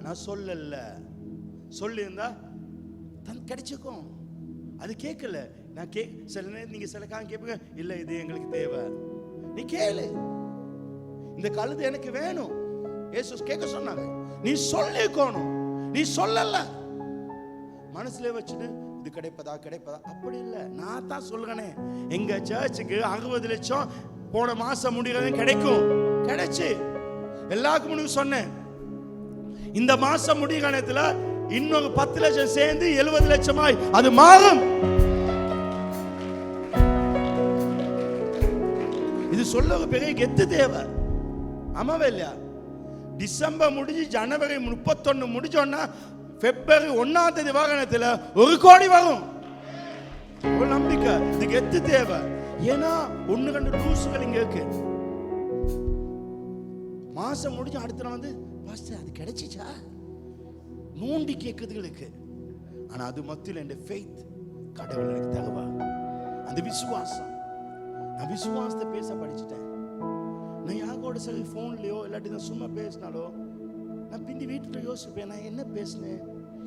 நான் சொல்லல, சொல்லியிருந்தா கிடைச்சிக்கும். அது கேட்கல, நான் சில நேரம் நீங்க சில காலம் கேட்பீங்க, இல்லை இது எங்களுக்கு தேவை, நீ கேளு, இந்த கழுது எனக்கு வேணும், இயேசு கேட்க சொன்னாங்க, நீ சொல்லிக்கணும், நீ சொல்லல மனசுல வச்சுட்டு இது கிடைப்பதா அப்படி இல்லை. நான் தான் சொல்றேனே, எங்க சர்ச்சுக்கு 60 லட்சம் போன மாசம் முடிகிறது கிடைச்சு எல்லாருக்கும் முன்னாடி சொன்னேன், இந்த மாசம் முடிகிறதுல இன்னொரு 10 லட்சம் சேர்ந்து 70 லட்சமாய் அது மாறும். இது சொல்ல பெரிய கெத்து தேவை, ஆமாவே இல்லையா? டிசம்பர் முடிஞ்சு ஜனவரி 31 முடிச்சோன்னா பிப்ரவரி 1ஆம் தேதி வாகனத்தில் 1 கோடி வரும். ஒரு நம்பிக்கை, இதுக்கு எத்து தேவை. ஏன்னா 1-2 ரூல்ஸ்கள் இங்க இருக்கு. மாசம் முடிஞ்சு அடுத்த நாள் வந்து பாஸ்டர் அது கிடைச்சிச்சா நோண்டி கேட்கறதுகளுக்கு. ஆனா அது மத்தியில் என் ஃபெய்த், கடவுள் எனக்கு தருவா, அந்த விசுவாசம். நான் விசுவாசத்தை பேச படிச்சுட்டேன். நான் யாரோட சரி ஃபோன்லையோ இல்லாட்டி நான் சும்மா பேசினாலோ நான் பிந்தி வீட்டில் யோசிப்பேன், நான் என்ன பேசினேன்,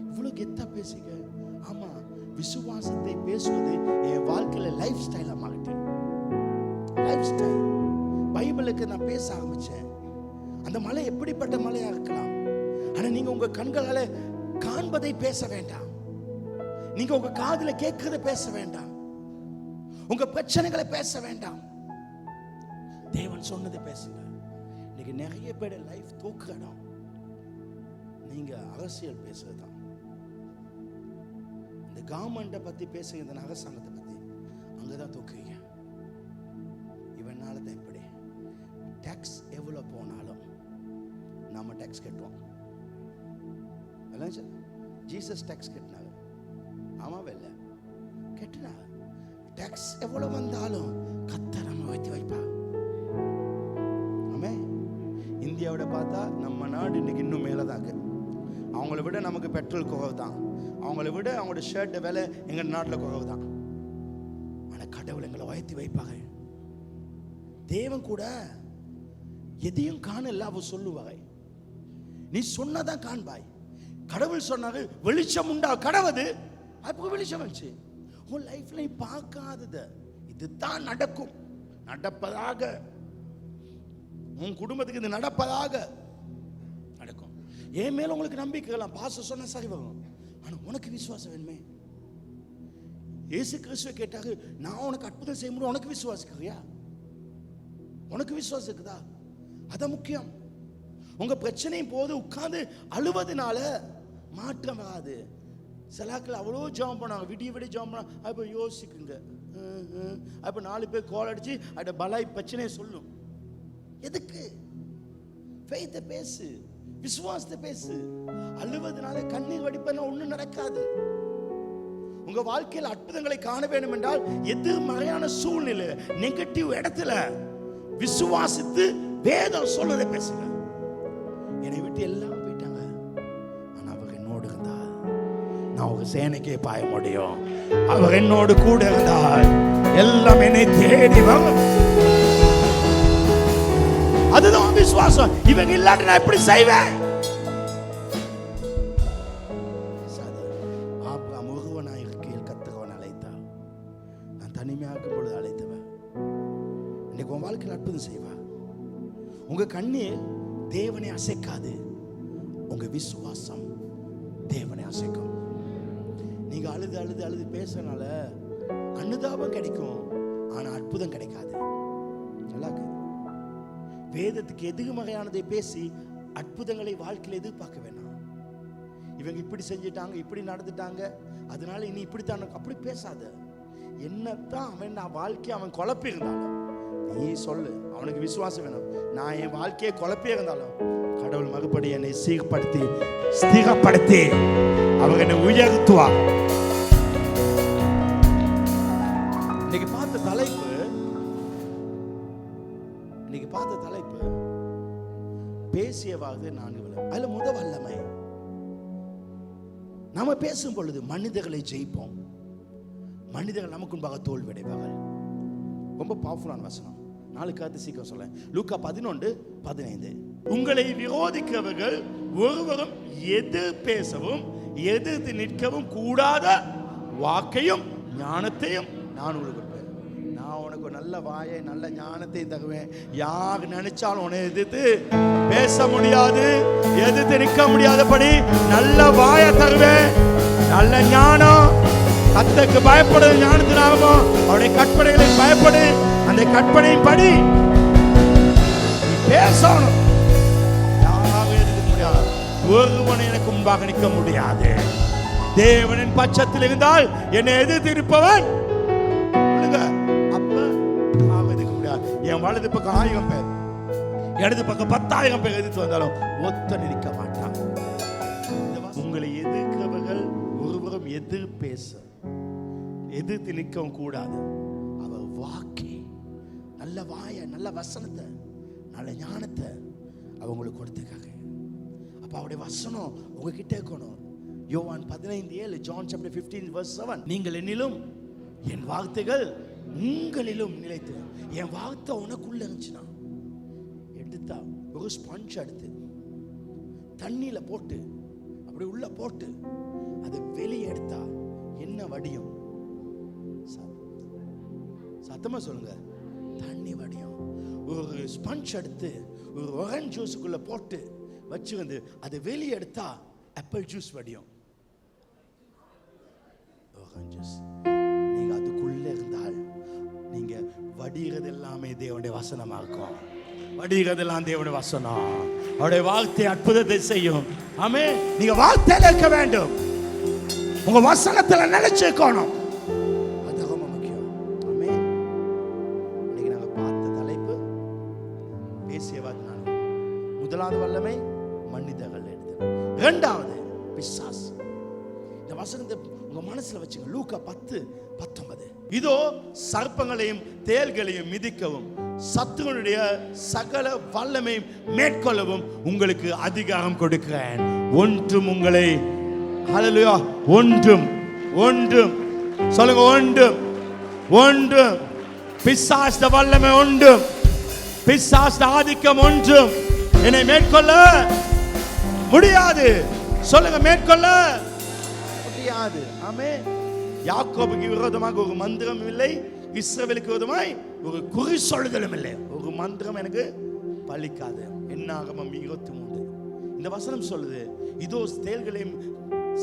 இவ்வளோ கெத்தா பேசிக்க. ஆமா, விசுவாசத்தை பேசுவது என் வாழ்க்கையில லைஃப் ஸ்டைலா மாறிட்டேன். Life style. பைபிளுக்கு நான் பேச ஆரம்பிச்சேன். அந்த மலை எப்படிப்பட்ட மலையா இருக்கலாம், ஆனா நீங்க உங்க கண்களால காண்பதை பேச வேண்டாம், நீங்க உங்க காதுல கேட்கிறத பேச வேண்டாம், உங்க பிரச்சனைகளை பேச வேண்டாம், தேவன் சொன்னதை பேசுங்க. இன்னைக்கு நிறைய பேர் லைஃப் தூக்குற இடம் நீங்க அரசியல் பேசுறதுதான். இந்த கவர்மெண்ட்டை பத்தி பேசுங்க, இந்த அரசாங்கத்தை பத்தி, அங்கதான் தூக்குறீங்க. இவனால தான் எப்படி டாக்ஸ் எவ்வளவு போனாலும் நாம டாக்ஸ் கட்டுவோம். ஜீசஸ் டாக்ஸ் கட்டினாரு, ஆமாவே இல்லை கட்டினார். டாக்ஸ் எவ்வளவு வந்தாலும் கர்த்தர் நம்ம உயர்த்தி வைப்பார். ஆமென். இந்தியாவோட பார்த்தா நம்ம நாடு இன்னைக்கு இன்னும் மேலதாங்க. அவங்கள விட நமக்கு பெட்ரோல் குறைவு தான், அவங்கள விட அவங்களோட ஷர்ட் விலை எங்க நாட்டில் குறைவு தான். ஆனா கடவுள் எங்களை உயர்த்தி வைப்பாங்க. தேவன் கூட எதையும் காணல அவர் சொல்லுவாய், நீ சொன்னதான் காண்பாய். கடவுள் சொன்னாங்க வெளிச்சம் உண்டா கடவுது, அப்போ வெளிச்சம் வந்துச்சு. உன் லைஃப்ல நீ பார்க்காதது இதுதான் நடக்கும், நடப்பதாக. உன் குடும்பத்துக்கு இது நடப்பதாக நடக்கும். என் மேல உங்களுக்கு நம்பிக்கை எல்லாம் பாச சொன்ன சரி வரும். ஆனா உனக்கு விசுவாசம் வேணுமே. இயேசு கிறிஸ்துவை கேட்டாங்க, நான் உனக்கு அற்புதம் செய்ய முடியும், உனக்கு விசுவாசிக்கிறியா? உனக்கு விசுவாசம் இருக்குதா? அதான் முக்கியம். உங்க பிரச்சனையும் போது உட்கார்ந்து அழுவதனால மாற்றம் வராது. சிலாக்கள் அவ்வளோ ஜாம் பண்ணாங்க, விடிய விடிய ஜாம் பண்ணாங்க. அப்போ யோசிக்குங்க, அப்போ 4 பேர் கோல் அடிச்சு அட பலாய் பிரச்சனையை சொல்லும். எதுக்கு? ஃபெய்த்தை பேசு, விசுவாசத்தை பேசு. அழுவதனால கண்ணீர் வடிப்பன ஒன்றும் நடக்காது. உங்க வாழ்க்கையில் அற்புதங்களை காண வேண்டும் என்றால் எதிர்மறையான சூழ்நிலை, நெகட்டிவ் இடத்துல விசுவாசித்து வேதம் சொல்றதை பேசுங்க. என்னை விட்டு எல்லாம் போயிட்டாங்க, ஆனா அவர் என்னோடு இருந்தார். நான் ஒரு சேனைக்கே பாய முடியும். அவர் என்னோடு கூட இருந்தார். எல்லாம் என்னை தேடி வரும். அதுதான் விசுவாசம். இவங்க இல்லாட்டி நான் எப்படி செய்வேன்? ஆபிரகாம் ஒருவனாய் இருக்கையில் கர்த்தர் அழைத்தார். நான் தனிமையாக்கும் பொழுது அழைத்தவன். இன்னைக்கு உன் வாழ்க்கையில் அற்புதம் செய்வா. உங்க கண்ணீர் தேவனை அசைக்காது, உங்க விசுவாசம் தேவனை அசைக்கும். நீங்க அழுது அழுது அழுது பேசுறதுனால அனுதாபம் கிடைக்கும், ஆனா அற்புதம் கிடைக்காது. நல்லா இருக்கு. வேதத்துக்கு எதிர்மறையானதை பேசி அற்புதங்களை வாழ்க்கையில் எதிர்பார்க்க வேண்டாம். இவங்க இப்படி செஞ்சிட்டாங்க, இப்படி நடந்துட்டாங்க, அதனால இனி இப்படித்தான், அப்படி பேசாத. என்னத்தான் அவன் வாழ்க்கையை அவன் குழப்பி இருந்தாலும் நீ சொல்லு, அவனுக்கு விசுவாசம் வேணும். நான் என் வாழ்க்கையை குழப்பி இருந்தாலும் கடவுள் மறுபடி என்னை சீர்படுத்தி ஸ்திரப்படுத்தி அவங்க என்னை உயர்த்துவா. இன்னைக்கு பார்த்த தலைப்பு பேசியவாது 4 விலை. அதுல வல்லமை. நாம பேசும் பொழுது மனிதர்களை ஜெயிப்போம், மனிதர்கள் நமக்கு முன்பாக தோல்வியடைவார்கள். ரொம்ப பவர்ஃபுல்லான வசனம். 4 காத்து சீக்கிரம் சொல்ல. லூக்கா 11:15. உங்களை விரோதிக்கிறவர்கள் ஒருவரும் எதிர் பேசவும் எதிர்த்து நிற்கவும் கூடாத வாக்கையும் ஞானத்தையும் நான் உங்களுக்கு கொடுப்பேன். நான் உனக்கு நல்ல வாயை நல்ல ஞானத்தையும் தருவேன். யார் நினைச்சாலும் உன்னை எதிர்த்து பேச முடியாது, எதிர்த்து நிற்க முடியாதபடி நல்ல வாயை தருவேன். நல்ல ஞானம். கர்த்தருக்கு பயப்படுறது ஞானத்தினாகும். அவருடைய கற்பனைகளை பயப்படு, அந்த கற்பனையின் படி நீ பேசணும். யாராவது எதிர்க்க முடியாது, ஒருவனை எனக்கு முன்பாக நிற்க முடியாது. தேவனின் பட்சத்தில் இருந்தால் என்னை எதிர்த்து இருப்பவன் அப்ப எதிர்க்க முடியாது. என் வலது பக்கம் 1000 பேர், இடது பக்கம் 10,000 பேர் எதிர்த்து வந்தாலும் ஒத்த நிற்க மாட்டான். உங்களை எதிர்க்கிறவர்கள் ஒருவரும் எதிர் பேச எதிர்த்து நிற்கவும் கூடாது. அவர் வாக்கி நல்ல வாய நல்ல வசனத்தை நல்ல ஞானத்தை அவங்களுக்கு கொடுத்துருக்காங்க. அப்ப அவருடைய வசனம் உங்ககிட்ட இருக்கணும். யோவான் 15:7, ஜான் சாப்டர் 15:7. நீங்கள் என்னிலும் என் வார்த்தைகள் உங்களிலும் நிலைத்து. என் வார்த்தை உனக்குள்ள இருந்துச்சுன்னா எடுத்தா ஒரு ஸ்பாஞ்ச் எடுத்து தண்ணியில போட்டு அப்படி உள்ள போட்டு அதை வெளியே எடுத்தா என்ன வடியும்? சத்தமா சொல்லுங்க, தண்ணி வடியும். ஒரு ஸ்பஞ்ச் எடுத்து ஒரு ஆரஞ்சு ஜூஸுக்குள்ள போட்டு வச்சு வந்து அதை வெளியே எடுத்தா ஆப்பிள் ஜூஸ் வடியும். நீங்க அதுக்குள்ள இருந்தால் நீங்க வடிகிறது எல்லாமே தேவனுடைய வசனமா இருக்கும். வடிகிறதெல்லாம் தேவனுடைய வசனம். அவருடைய வார்த்தை அற்புதத்தை செய்யும். ஆமே, நீங்க வார்த்தையில இருக்க வேண்டும், உங்க வசனத்துல நினைச்சுக்கணும். அது ரொம்ப முக்கியம். ஆமே, இன்னைக்கு நாங்க பார்த்த தலைப்பு பேசியவாதனால. முதலாவது வல்லமை மனிதர்கள் எடுத்து, இரண்டாவது பிசாசு. இந்த வசனத்தை உங்க மனசுல வச்சுங்க. லூக்கா 10:19. இதோ சர்ப்பங்களையும் தேள்களையும் மிதிக்கவும் சத்துருடைய சகல வல்லமையும் மேற்கொள்ளவும் உங்களுக்கு அதிகாரம் கொடுக்கிறேன். ஒன்றும் உங்களை ஹல்லேலூயா ஒன்றும் சொல்லுங்க, ஒன்றும் பிசாசு வல்லமை ஒன்றும், பிசாசு ஆதிக்கம் ஒன்றும் என்னை மேற்கொள்ள முடியாது. சொல்லுங்க, மேற்கொள்ள முடியாது. ஆமென். யாக்கோபுக்கு விரோதமாக ஒரு மந்திரம் இல்லை, இஸ்ரவேலுக்கு விரோதமாய் ஒரு குறி சொல்லுதலும் இல்லை. ஒரு மந்திரம் எனக்கு பலிக்காது. என்னாகமம் 23 இந்த வசனம் சொல்லுது, இதோ தேள்களையும்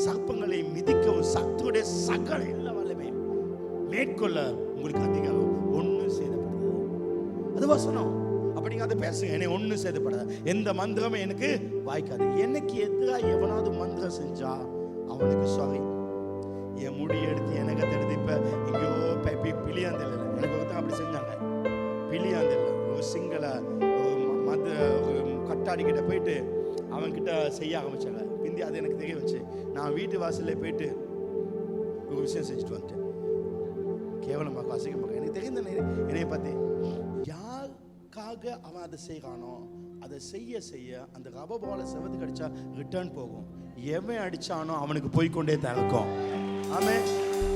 சர்ப்பங்களையும் மிதிக்கவும் சத்துருடைய சகல எல்லா வல்லமையும் மேற்கொள்ள உங்களுக்கு அதிகாரம் ஒன்றும் சேதப்படாது. அது வசனம். அப்ப நீங்க அதை பேசுங்க, என்னை ஒன்றும் சேதப்படாது, எந்த மந்திரமும் எனக்கு வாய்க்காது. எனக்கு எதிராக எவனாவது மந்திரம் செஞ்சா அவனுக்கு சாரி. என் முடி எடுத்து எனக்கு எடுத்து இப்ப இங்கோ பிளியாந்தில் எனக்கு ஒருத்தன் அப்படி செஞ்சாங்க. பிளியாந்தில் ஒரு சிங்கள ஒரு கட்டாடிக்கிட்ட போயிட்டு அவன்கிட்ட செய்ய ஆரம்பிச்சாங்க. பிந்தி அது எனக்கு தெரிய வச்சு நான் வீட்டு வாசல்ல போயிட்டு ஒரு விஷயம் செஞ்சுட்டு வந்துட்டேன். கேவலமாக அசிங்கமாக எனக்கு தெரிந்த என்னைய பார்த்து யாருக்காக அவன் அதை செய்யறானோ அதை செய்ய அந்த ரப்பர் பால செவத்துக்கு அடிச்சா ரிட்டர்ன் போகும். எவன் அடிச்சானோ அவனுக்கு போய்கொண்டே தான் இருக்கும். ஆமென்.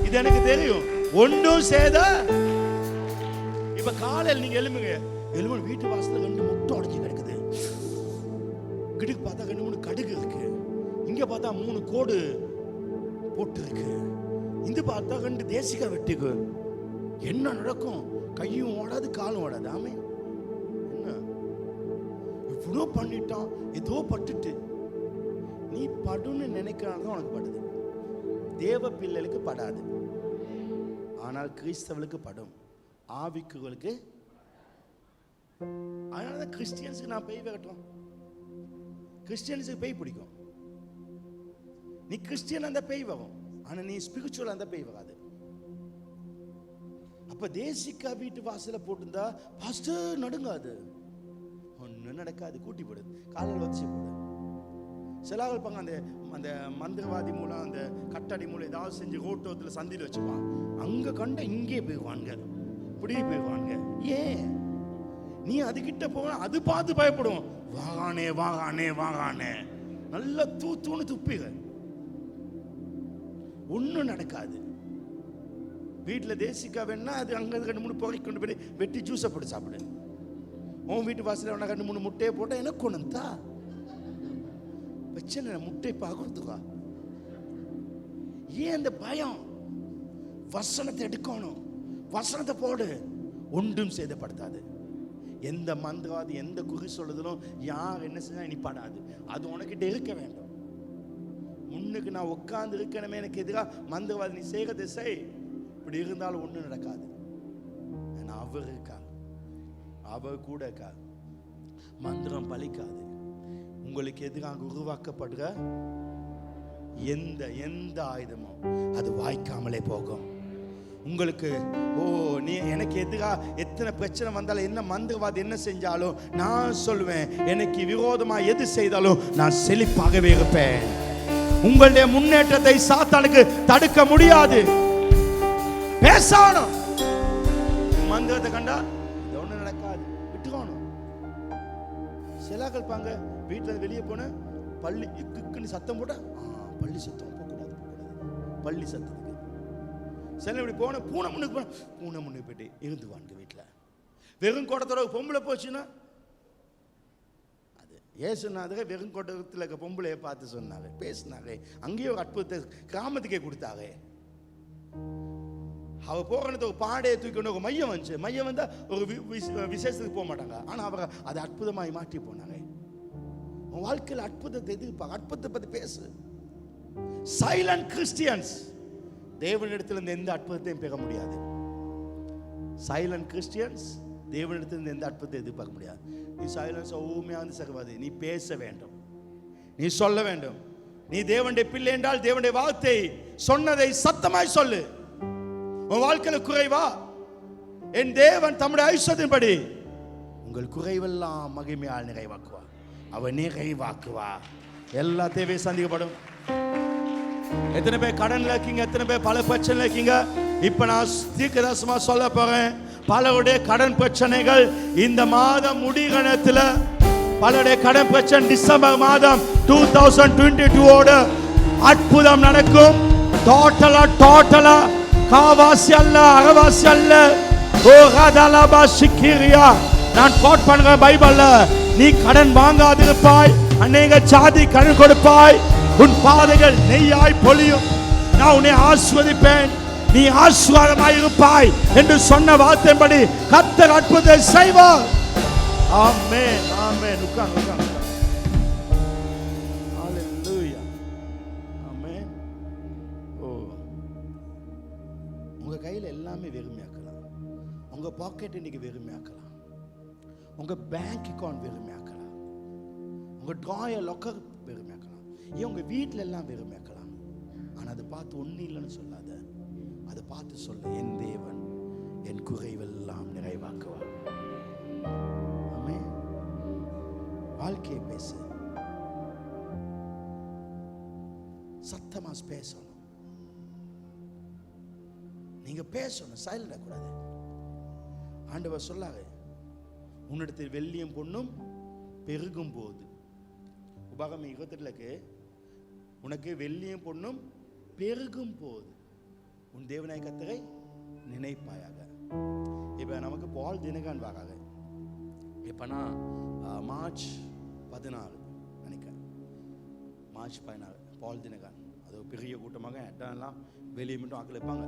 இது எனக்கு தெரியும். ஒன்றும் சேத. இப்ப காலையில் நீங்க எழும்புங்க, வீட்டு வாசல்ல 2 முட்டை உடைஞ்சு கிடக்குது. கிடுக்கு பார்த்தா 2-3 கடுகு இருக்கு. இங்க பார்த்தா 3 கோடு போட்டு இருக்கு. இந்த பார்த்தா 2 தேசிகா வெட்டிக்கு. என்ன நடக்கும்? கையும் ஓடாது, காலும் ஓடாது. ஆமே. என்ன இவ்வளோ பண்ணிட்டான், ஏதோ பட்டுட்டு நீ படுன்னு நினைக்கிறாங்க, உனக்கு படுது. தேவ பிள்ளைகளுக்கு படாது, ஆனால் கிறிஸ்தவர்களுக்கு படும், ஆவிக்குகளுக்கு. அதனாலதான் கிறிஸ்டியன்ஸுக்கு நான் பேய் விரட்டுறோம். கிறிஸ்டியன்ஸுக்கு பேய் பிடிக்கும். நீ கிறிஸ்டியன் அந்த பேய் வரும், ஆனா நீ ஸ்பிரிச்சுவல் அந்த பேய் வராது. அப்ப தேசிக்கா வீட்டு வாசல போட்டிருந்தா பாஸ்டர் நடுங்காது, ஒன்னும் நடக்காது, கூட்டி போடு, காலையில் வச்சு போடு. சிலாக இருப்பாங்க அந்த அந்த மந்திரவாதி மூலம் அந்த கட்டடி மூலம் ஏதாவது செஞ்சு ரோட்டோத்துல சந்தியில் வச்சுப்பான். அங்க கண்ட இங்கே போய்வாங்க, இப்படி போய்வாங்க. ஏன் நீ அதுகிட்ட போக அது பார்த்து பயப்படும். வாகானே வாகானே வாகானே நல்லா தூத்துன்னு துப்பிக, ஒன்னும் நடக்காது. வீட்டில் தேசிக்கா வேணா அது அங்கே 2-3 புகை கொண்டு போய் வெட்டி ஜூஸை போட்டு சாப்பிடு. உன் வீட்டு வாசல வேணா 2-3 முட்டையை போட்டால் எனக்கு ஒன்று தான் பிரச்சனை. முட்டை பார்க்கறதுக்கா ஏன் அந்த பயம்? வசனத்தை எடுக்கணும், வசனத்தை போடு, ஒன்றும் சேதப்படுத்தாது. எந்த மந்திரவாதி எந்த குறி சொல்லுதலும் யார் என்ன செஞ்சா நீ படாது. அது உனக்கிட்ட இருக்க வேண்டும். முன்னுக்கு நான் உட்கார்ந்து இருக்கணுமே, எனக்கு எதிராக மந்திரவாதி நீ செய்யறதை செய், இப்படி இருந்தாலும் ஒன்றும் நடக்காது. ஏன்னா அவர் இருக்கார், அவர் கூட இருக்கார். மந்திரம் பலிக்காது. உங்களுக்கு எதிராக உருவாக்கப்படுற எந்த ஆயுதமும் அது வாய்க்காமலே போகும். உங்களுக்கு நீ எனக்கு எதிராக எத்தனை பிரச்சனை வந்தாலும் என்ன மந்திரவாதி என்ன செஞ்சாலும் நான் சொல்லுவேன், எனக்கு விரோதமா எது செய்தாலும் நான் செழிப்பாகவே இருப்பேன். உங்களுடைய முன்னேற்றத்தை சாத்தானுக்கு தடுக்க முடியாது. பேசணும், மந்திரத்தை கண்டா ஒண்ணு நடக்காது, விட்டுக்கணும். சிலாக்கள் பாங்க வீட்டுல வெளியே போன பள்ளி இக்குன்னு சத்தம் போட்டா பள்ளி சத்தம் போகக்கூடாது, பள்ளி சத்தத்துக்கு சில இப்படி போன பூனை முன்னுக்கு போன பூனை முன்னுக்கு போயிட்டு இருந்துவாங்க வீட்டில். வெறும் கோட்டத்தோட பொம்பளை போச்சுன்னா அது ஏசுனாதே வெறும் கோட்டத்தில் இருக்க பொம்பளையை பார்த்து சொன்னாங்க, பேசினாங்க. அங்கேயே ஒரு அற்புதத்தை கிராமத்துக்கே கொடுத்தாங்க. அவ போகணுது ஒரு பாடையை தூக்கி ஒரு மையம் வந்துச்சு. மையம் வந்தா ஒரு விசேஷத்துக்கு போக மாட்டாங்க, ஆனா அவங்க அதை அற்புதமாய் மாற்றி போனாங்க. உன் வாழ்க்கையில் அற்புதத்தை எதிர்ப்பாங்க. அற்புதத்தை பத்தி பேசு. சைலண்ட் கிறிஸ்டியன்ஸ் தேவனிடத்திலிருந்து எந்த அற்புதத்தையும் பெற முடியாது. சைலண்ட் கிறிஸ்டியன்ஸ் தேவனிடத்திலிருந்து எந்த அற்புதத்தை எதிர்பார்க்க முடியாது. நீ சைலன்ஸ் ஊமையாக சகவாதி, நீ பேச வேண்டும், நீ சொல்ல வேண்டும். நீ தேவனுடைய பிள்ளை என்றால் தேவனுடைய வார்த்தை சொன்னதை சத்தமாய் சொல்லு. உன் வாழ்க்கையில் குறைவா, என் தேவன் தம்முடைய ஐஸ்வர்யத்தின்படி உங்கள் குறைவெல்லாம் மகிமையால் நிறைவாக்குவா. அவன் நிறைவாக்குவா, எல்லா தேவையும் சந்திக்கப்படும். எத்தனை பேர் கடன்ல இருக்கீங்க? எத்தனை பேர் பல பிரச்சனைல இருக்கீங்க? இப்ப நான் தீர்க்கதரிசனமா சொல்ல போறேன். பலருடைய கடன் பிரச்சனைகள் இந்த மாதம் முடிகணத்துல, பலருடைய கடன் பிரச்சனை டிசம்பர் மாதம் 2022 ஓட அற்புதம் நடக்கும். டோட்டலா காவாசி அல்ல, அகவாசி அல்ல. ஓ ரதலபா சிக்கிரியா, நான் கோட் பண்ற பைபிள்ல, நீ கடன் வாங்காதிருப்பாய், அநேக ஜாதி கடன் கொடுப்பாய், உன் பாதைகள் நெய்யாய் பொழியும், நான் உன்னை ஆசீர்வதிப்பேன், நீ ஆசீர்வாதமாய் இருப்பாய் என்று சொன்ன வார்த்தையின்படி கர்த்தர் அற்புதத்தை செய்வார். ஆமென், ஆமென். உட்கார்ந்து ஹalleluya, ஆமென். ஓ, உங்க கையில எல்லாமே வெறுமையாக்கலாம். உங்க பாக்கெட் இன்னைக்கு வெறுமையாக்கலாம். உங்க பேங்க் அக்கவுண்ட் வெறுமையாக்கலாம். உங்க ட்ராயர் லாக்கர் வெறுமையாக்கலாம். ஏன் உங்க வீட்டில் எல்லாம் வெறுமையாக்கலாம். ஆனா அதை பார்த்து ஒன்றும் இல்லைன்னு சொல்லாத. அதை பார்த்து சொல்ல, என் தேவன் என் குறைவெல்லாம் நிறைவாக்குவார். ஆமென். வாழ்க்கையை பேசு, சத்தமா பேசணும். நீங்க பேசணும், சைலண்டா கூடாது. ஆண்டவர் சொல்லாரு, உன்னிடத்தில் வெள்ளியும் பொண்ணும் பெருகும் போது, உபாகமம் 28 உனக்கு வெள்ளியும் பொண்ணும் பெருகும் போது உன் தேவனாய் கர்த்தரை நினைப்பாயாக. இப்ப நமக்கு பால் தினகரன் வராங்க. இப்ப நான் மார்ச் 14 நினைக்கிறேன், மார்ச் 14 பால் தினகரன். அது ஒரு பெரிய கூட்டமாக எல்லாம் வெளியே மட்டும் ஆக்கள் இருப்பாங்க.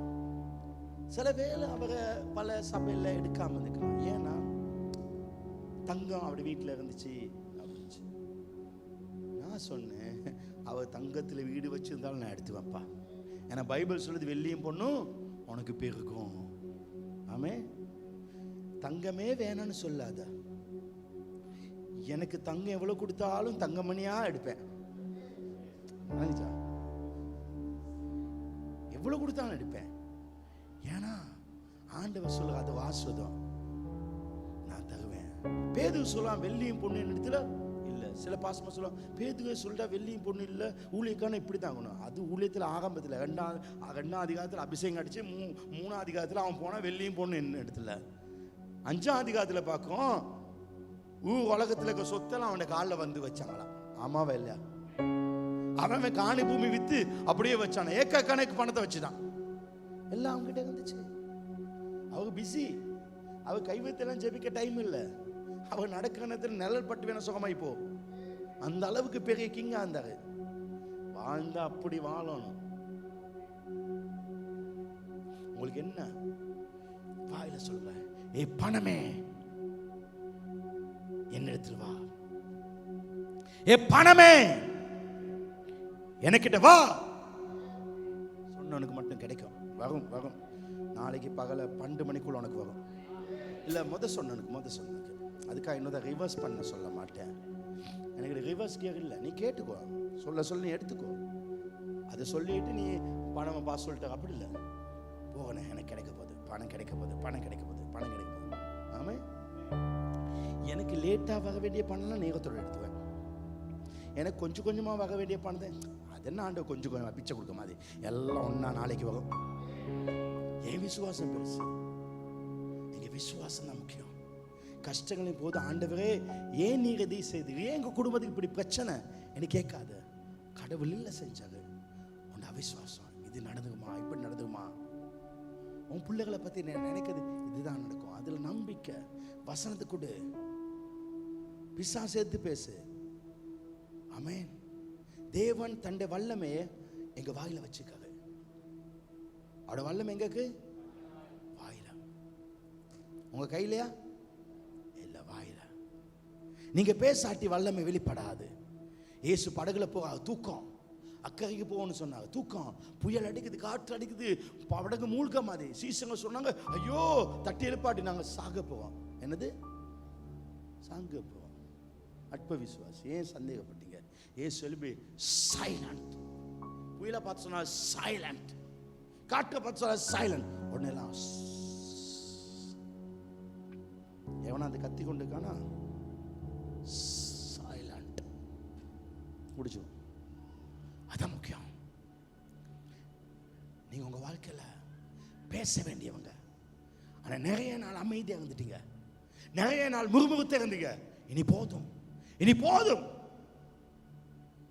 சில வேளை அவரை பல சபையில் எடுக்காம இருக்கலாம். ஏன்னா தங்கம் அப்படி வீட்டில் இருந்துச்சு அப்படின்ச்சு. நான் சொன்னேன், அவர் தங்கத்தில் வீடு வச்சிருந்தாலும் நான் எடுத்து வைப்பா. ஏன்னா பைபிள் சொல்லுது, வெள்ளியும் பொண்ணும் உனக்கு பெருகும். ஆமே, தங்கமே வேணும்னு சொல்லாத. எனக்கு தங்கம் எவ்வளவு கொடுத்தாலும் தங்கமணியா எடுப்பேன். எவ்வளவு கொடுத்தாலும் எடுப்பேன். ஏன்னா ஆண்டவர் சொல்ல, அது வாசுதம், நான் தருவேன். பேதுரு சொல்லலாம், வெள்ளியும் பொண்ணு இடத்துல இல்ல. சில பாசமா சொல்லலாம், பேதுரு சொல்லிட்டா வெள்ளியும் பொண்ணு இல்ல, ஊழியக்கான இப்படி தாங்கணும். அது ஊழியத்தில் ஆரம்பத்தில் ரெண்டாம் அதிகாரத்தில் அபிஷேகம் அடிச்சு 3ஆம் அதிகாரத்தில் அவன் போனா வெள்ளியும் பொண்ணு என்ன இடத்துல. 5ஆம் அதிகாரத்தில் பார்க்கும், உலகத்தில் இருக்க சொத்தெல்லாம் அவனை காலில் வந்து வச்சாங்களாம். ஆமாவா இல்லையா? அவன் காணி பூமி வித்து அப்படியே வச்சான, ஏக்கர் கணக்கு பணத்தை வச்சுதான் எல்லாம் அவங்க கிட்ட இருந்துச்சு. அவங்க பிஸி, அவ கைவத்தெல்லாம் ஜெபிக்க டைம் இல்லை. அவ நடக்கிற நேரத்தில் நிழல் பட்டு வேணா சுகமாய் போ. அந்த அளவுக்கு பெரிய கிங்கா இருந்தாரு. வாழ்ந்தா அப்படி வாழணும். உங்களுக்கு என்ன வாயில சொல்ற, ஏ பணமே என்னிடத்தில் வா, ஏ பணமே எனக்கிட்ட வா. சொன்னவனுக்கு மட்டும் கிடைக்கும். வரும் வரும், நாளைக்கு பகல 12 மணிக்குள்ள உனக்கு வரும். இல்ல சொன்னனுக்கு அதுக்காக இன்னும் ரிவர்ஸ் பண்ண சொல்ல மாட்டேன். எனக்கு ரிவர்ஸ் கியர் இல்லை. நீ கேட்டுக்கோ, சொல்ல நீ எடுத்துக்கோ. அதை சொல்லிட்டு நீ பணம் பாஸ் சொல்லிட்ட அப்படி இல்லை. போகணும், எனக்கு கிடைக்க போகுது, பணம் கிடைக்க போகுது, பணம் கிடைக்க போகுது, பணம் கிடைக்க போகுது. ஆமே, எனக்கு லேட்டாக வர வேண்டிய பணம்லாம் நேரத்தோடு எடுத்துவேன். எனக்கு கொஞ்சம் கொஞ்சமாக வர வேண்டிய பணத்தை, அது என்ன ஆண்டு கொஞ்சம் கொஞ்சமாக பிச்சை கொடுக்க மாதிரி எல்லாம் ஒன்றா நாளைக்கு வரும். என் விசுவாசம் பெருசு. எங்க விசுவாசம் தான் முக்கியம். கஷ்டங்களின் போது ஆண்டவரே ஏன் நீங்க இதை செய்து, ஏன் எங்க குடும்பத்துக்கு இப்படி பிரச்சனை என்று கேட்காத. கடவுள் இல்லை செஞ்சாரு. உன் அவிசுவாசம், இது நடந்துக்குமா, இப்படி நடந்துக்குமா, உன் பிள்ளைகளை பத்தி நினைக்கிறது இதுதான் நடக்கும். அதுல நம்பிக்கை, வசனத்தை கொடு, பிசாசு சேர்த்து பேசு. ஆமென். தேவன் தன்னுடைய வல்லமையை எங்க வாயில வச்சுக்காரு. அவட வல்லமை எங்கக்கு? வாயில. உங்க கையிலையா? இல்ல, வாயில. நீங்க பேசாட்டி வல்லமை வெளிப்படாது. இயேசு படகுல போக தூக்கம், அக்கறைக்கு போகணும்னு சொன்னாங்க. தூக்கம், புயல் அடிக்குது, காற்று அடிக்குது, படகு மூழ்க மாதிரி. சீசங்க சொன்னாங்க, ஐயோ தட்டி எழுப்பாட்டி நாங்க சாக போவோம். என்னது? சாங்க போவோம். அற்ப விசுவாசி. ஏன் சந்தேகப்பட்டீங்க? ஏசு எழுப்பி சைலண்ட். புயலை பார்த்து சொன்னா சைலண்ட், காற்றை பார்த்து சொன்னா சைலண்ட். உடனே எல்லாம் எவனா அந்த கத்தி கொண்டு இருக்கானா சைலண்ட். முடிச்சு. அதான் முக்கியம். நீங்க உங்க வாழ்க்கையில பேச வேண்டியவங்க. ஆனா நிறைய நாள் அமைதியா இருந்துட்டீங்க, நிறைய நாள் முறுமுறுத்த இருந்தீங்க. இனி போதும், இனி போதும்.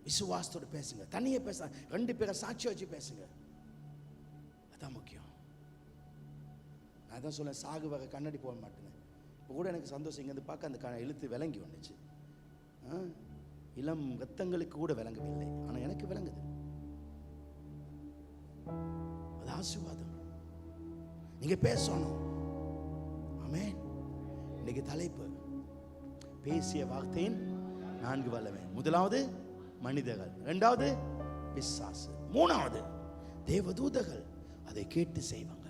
விசுவாசத்தோடு பேசுங்க. தனியே பேச, 2 பேரை சாட்சி வச்சு பேசுங்க. அதான் முக்கியம். நான் தான் சொல்ல, சாகு வகை கண்ணாடி போட மாட்டேன்னு. இப்போ கூட எனக்கு சந்தோஷம், இங்கே வந்து பார்க்க அந்த எழுத்து விளங்கி வந்துச்சு. இளம் ரத்தங்களுக்கு கூட விளங்கவில்லை, ஆனால் எனக்கு விளங்குது. அது ஆசீர்வாதம். நீங்க பேசணும். ஆமென். இன்னைக்கு தலைப்பு பேசிய வார்த்தையின் 4 வல்லமை. முதலாவது மனிதர்கள், 2வது பிசாசு, 3வது தேவதூதர்கள். அதை கேட்டு செய்வாங்க.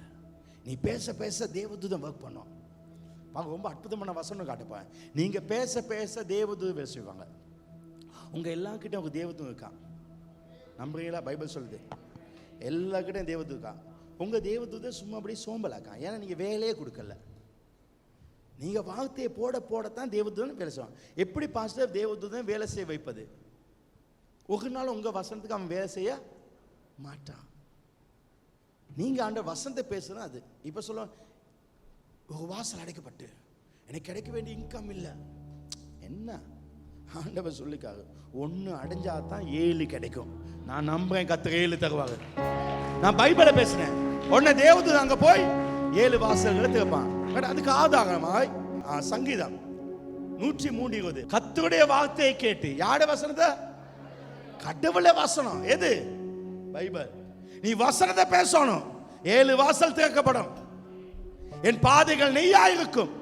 நீ பேச பேச தேவதூதன் வர்க் பண்ணும். ரொம்ப அற்புதமான வசனம் காட்டுப்பேன். நீங்க பேச பேச தேவதூதன் வேலை செய்வாங்க. உங்க எல்லார்கிட்ட உங்க தேவதூதன் இருக்கான். நம்புறீங்களா? பைபிள் சொல்லுது எல்லார்கிட்டையும் தேவதூதன் இருக்கான். உங்க தேவதூதன் சும்மா அப்படியே சோம்பலாக்கான். ஏன்னா நீங்க வேலையே கொடுக்கல. நீங்க வார்த்தையை போட போடத்தான் தேவதூதன் வேலை செய்வான். எப்படி பாஸ்டர் தேவதூதன் வேலை செய்ய வைப்பது? ஒரு நாள் உங்க வசனத்துக்கு அவன் வேலை செய்ய மாட்டான். நீங்க ஆண்ட வசனத்தை பேசுனா அது. இப்ப சொல்ல, ஒரு வாசல் அடைக்கப்பட்டு எனக்கு கிடைக்க வேண்டிய இன்கம் இல்லை. என்ன ஆண்டவர் சொல்லிக்காரு, 1 அடைஞ்சாதான் 7 கிடைக்கும். நான் நம்புறேன், கர்த்தர் 7 தருவாங்க. நான் பைபிளை பேசுறேன். உடனே தேவதூதன் அங்க போய் 7 வாசல்களை திறப்பான். அதுக்கு ஆதாரமாய் சங்கீதம் 103:20 கர்த்தருடைய வார்த்தையை கேட்டு. யாருடைய வசனத்தை? கடவுளே வசனம். எது? பைபிள். நீ வசனத்தை பேசணும், 7 வாசல் திறக்கப்படும். என் பாதைகள் நெய்யா இருக்கும்,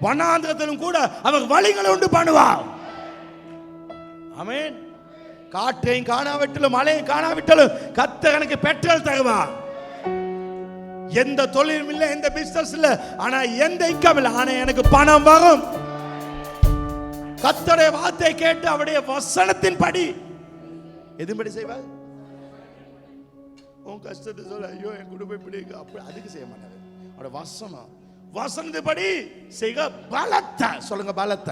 வனாந்திரத்திலும் கூட அவர் வழிகளை உண்டு பண்ணுவார். ஆமென். காற்றையும் காணாவிட்டாலும் மழையும் காணாவிட்டாலும் கர்த்தர் எனக்கு பெட்ரோல் தருவார். எந்த தொழிலும் இல்லை, எந்த பிசினஸ் இல்லை, ஆனா எந்த இன்கம் இல்லை, ஆனா எனக்கு பணம் வரும். கர்த்தருடைய வார்த்தை கேட்டு அவருடைய வசனத்தின் படி எதுபடி செய்வார்? உன் கஷ்டத்தை சொல்ல, ஐயோ என் குடும்பம் இப்படி இருக்கு, அப்படி அதுக்கு செய்ய மாட்டாரு. அவருடைய வசனம், வசனத்தின்படி செய்க பலத்த, சொல்லுங்க பலத்த,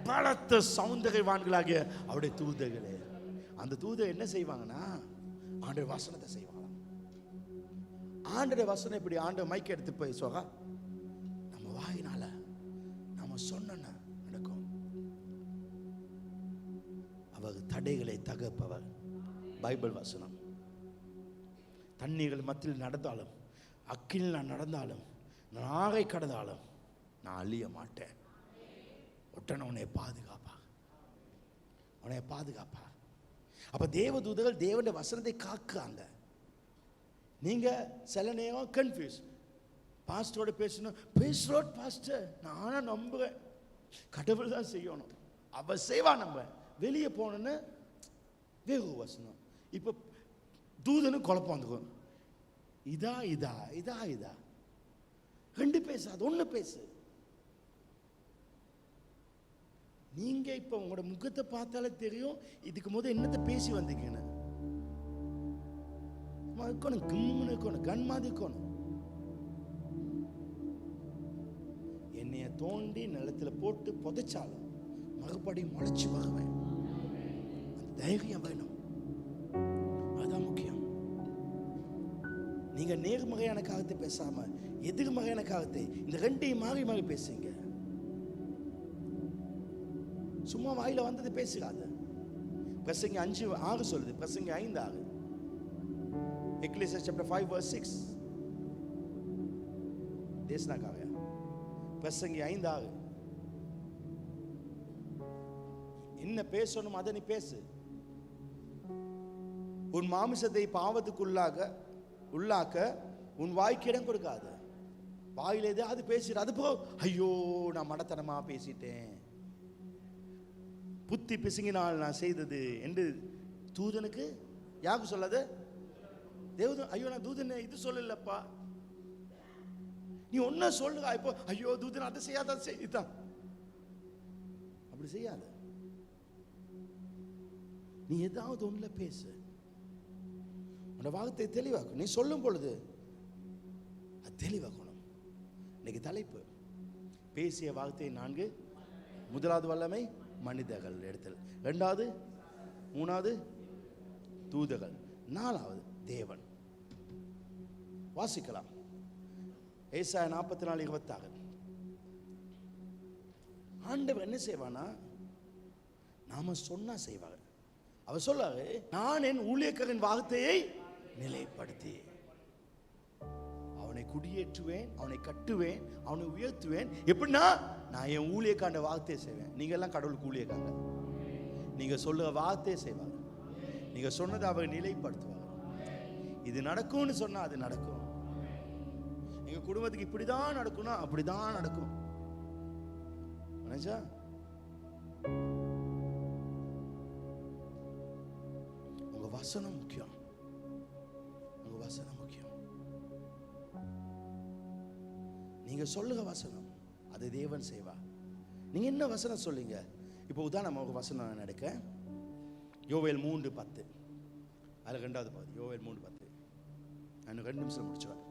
பலத்த சௌந்தரியவான்களாகிய அவருடைய தூதர்களே. அந்த தூதர் என்ன செய்வாங்கன்னா ஆண்டவருடைய வசனத்தை செய்வாங்க. ஆண்டவருடைய வசனம் இப்படி ஆண்டவர் மைக் எடுத்து போய் சொல்ல, நம்ம வாயினால நம்ம சொன்ன நடக்கும். அவர் தடைகளை தகர்ப்பவர். பைபிள் வசனம். தண்ணீர்கள் மத்தியில் நடந்தாலும், அக்கில் நான் நடந்தாலும், நான் ஆகை கடந்தாலும் நான் அழிய மாட்டேன். ஒட்டன உன்னை பாதுகாப்பா, உன்னை பாதுகாப்பா. அப்ப தேவதூதர்கள் தேவனுடைய வசனத்தை காக்குறாங்க. நீங்க சில நேரம் கன்ஃபியூஸ். பாஸ்டரோட பேசணும், பேசுறோட் பாஸ்டர், நானும் நம்புறேன், கடவுள் தான் செய்யணும், அவ செய்வா. நம்ம வெளியே போனோன்னு வேறு வசனம். இப்ப தூதனு குழப்பம் வந்துக்கும். இதா இதா இதா இதா 2 பேசாது, 1 பேசு. நீங்க இப்ப உங்களோட முகத்தை பார்த்தாலே தெரியும் இதுக்கு முதல் என்னத்தை பேசி வந்தீங்கன்னு. கண் மாதிரி என்னைய தோண்டி நிலத்துல போட்டு புதைச்சாலும் மறுபடியும் முளைச்சு வருவேன். அந்த தைரியம் வேணும். அதான் முக்கியம். நீங்க நேர்மறையான காலத்தை பேசாம எதிர்மறையான காலத்தை, இந்த 2ஐயும் மாறி மாறி பேசுங்க. சும்மா வாயில வந்தது பேசுகாது. பிரசங்கி 5:6 சொல்லுது. பிரசங்கி 5:6. Ecclesiastes chapter 5:6. தேசனா காவியா. பிரசங்கி 5:6. என்ன பேசணும் அதை நீ பேசு. உன் மாமிசத்தை பாவத்துக்கு உள்ளாக்க உன் வாய்க்கு இடம் கொடுக்காது. வாயில எதாவது பேசிடு. அது போ, ஐயோ நான் மடத்தனமா பேசிட்டேன், புத்தி பிசுங்கினால் நான் செய்தது என்று தூதனுக்கு யாருக்கு சொல்லாது? தேவதூதன். ஐயோ நான் தூதன் இது சொல்லலப்பா, நீ ஒன்ன சொல்லுங்க. இப்போ ஐயோ தூதன் அதை செய்யாத செய்தான், அப்படி செய்யாத. நீ ஏதாவது ஒண்ணுல பேசு, உன் வார்த்தை தெளிவாக்கும். நீ சொல்லும் பொழுது அது தெளிவாக்கணும். இன்னைக்கு தலைப்பு பேசிய வார்த்தை 4. முதலாவது வல்லமை மனிதர்கள் இடத்தில், 2வது 3வது தூதர்கள், 4வது தேவன். வாசிக்கலாம். ஏசாயா 44:26. ஆண்டவர் என்ன செய்வானா, நாம சொன்னா செய்வார். அவர் சொல்றாரு, நான் என் ஊழியக்காரன் வார்த்தையை நிலைப்படுத்தி அவனை குடியேற்றுவேன், அவனை கட்டுவேன், அவனை உயர்த்துவேன். எப்படின்னா, நான் என் ஊழியக்காரன் வார்த்தையை செய்வேன். நீங்க எல்லாம் கடவுளுக்கு ஊழியக்காரங்க. நீங்க சொல்லுற வார்த்தையை செய்வாங்க. நீங்க சொன்னதை அவர் நிலைப்படுத்துவாங்க. இது நடக்கும்னு சொன்னா அது நடக்கும். எங்க குடும்பத்துக்கு இப்படிதான் நடக்கும்னா அப்படிதான் நடக்கும். உங்க வசனம் முக்கியம். உங்க வசனம் முக்கியம். நீங்க சொல்லுங்க வசனம், அது தேவன் செய்வா. நீங்க என்ன வசனம் சொல்லுங்க. இப்போ உதாரணமா ஒரு வசனம் நடக்க, யோவேல் 3:10. அதுல 2வது பகுதி, யோவேல் 3:10. நான் 2 நிமிஷம் முடிச்சுவேன்.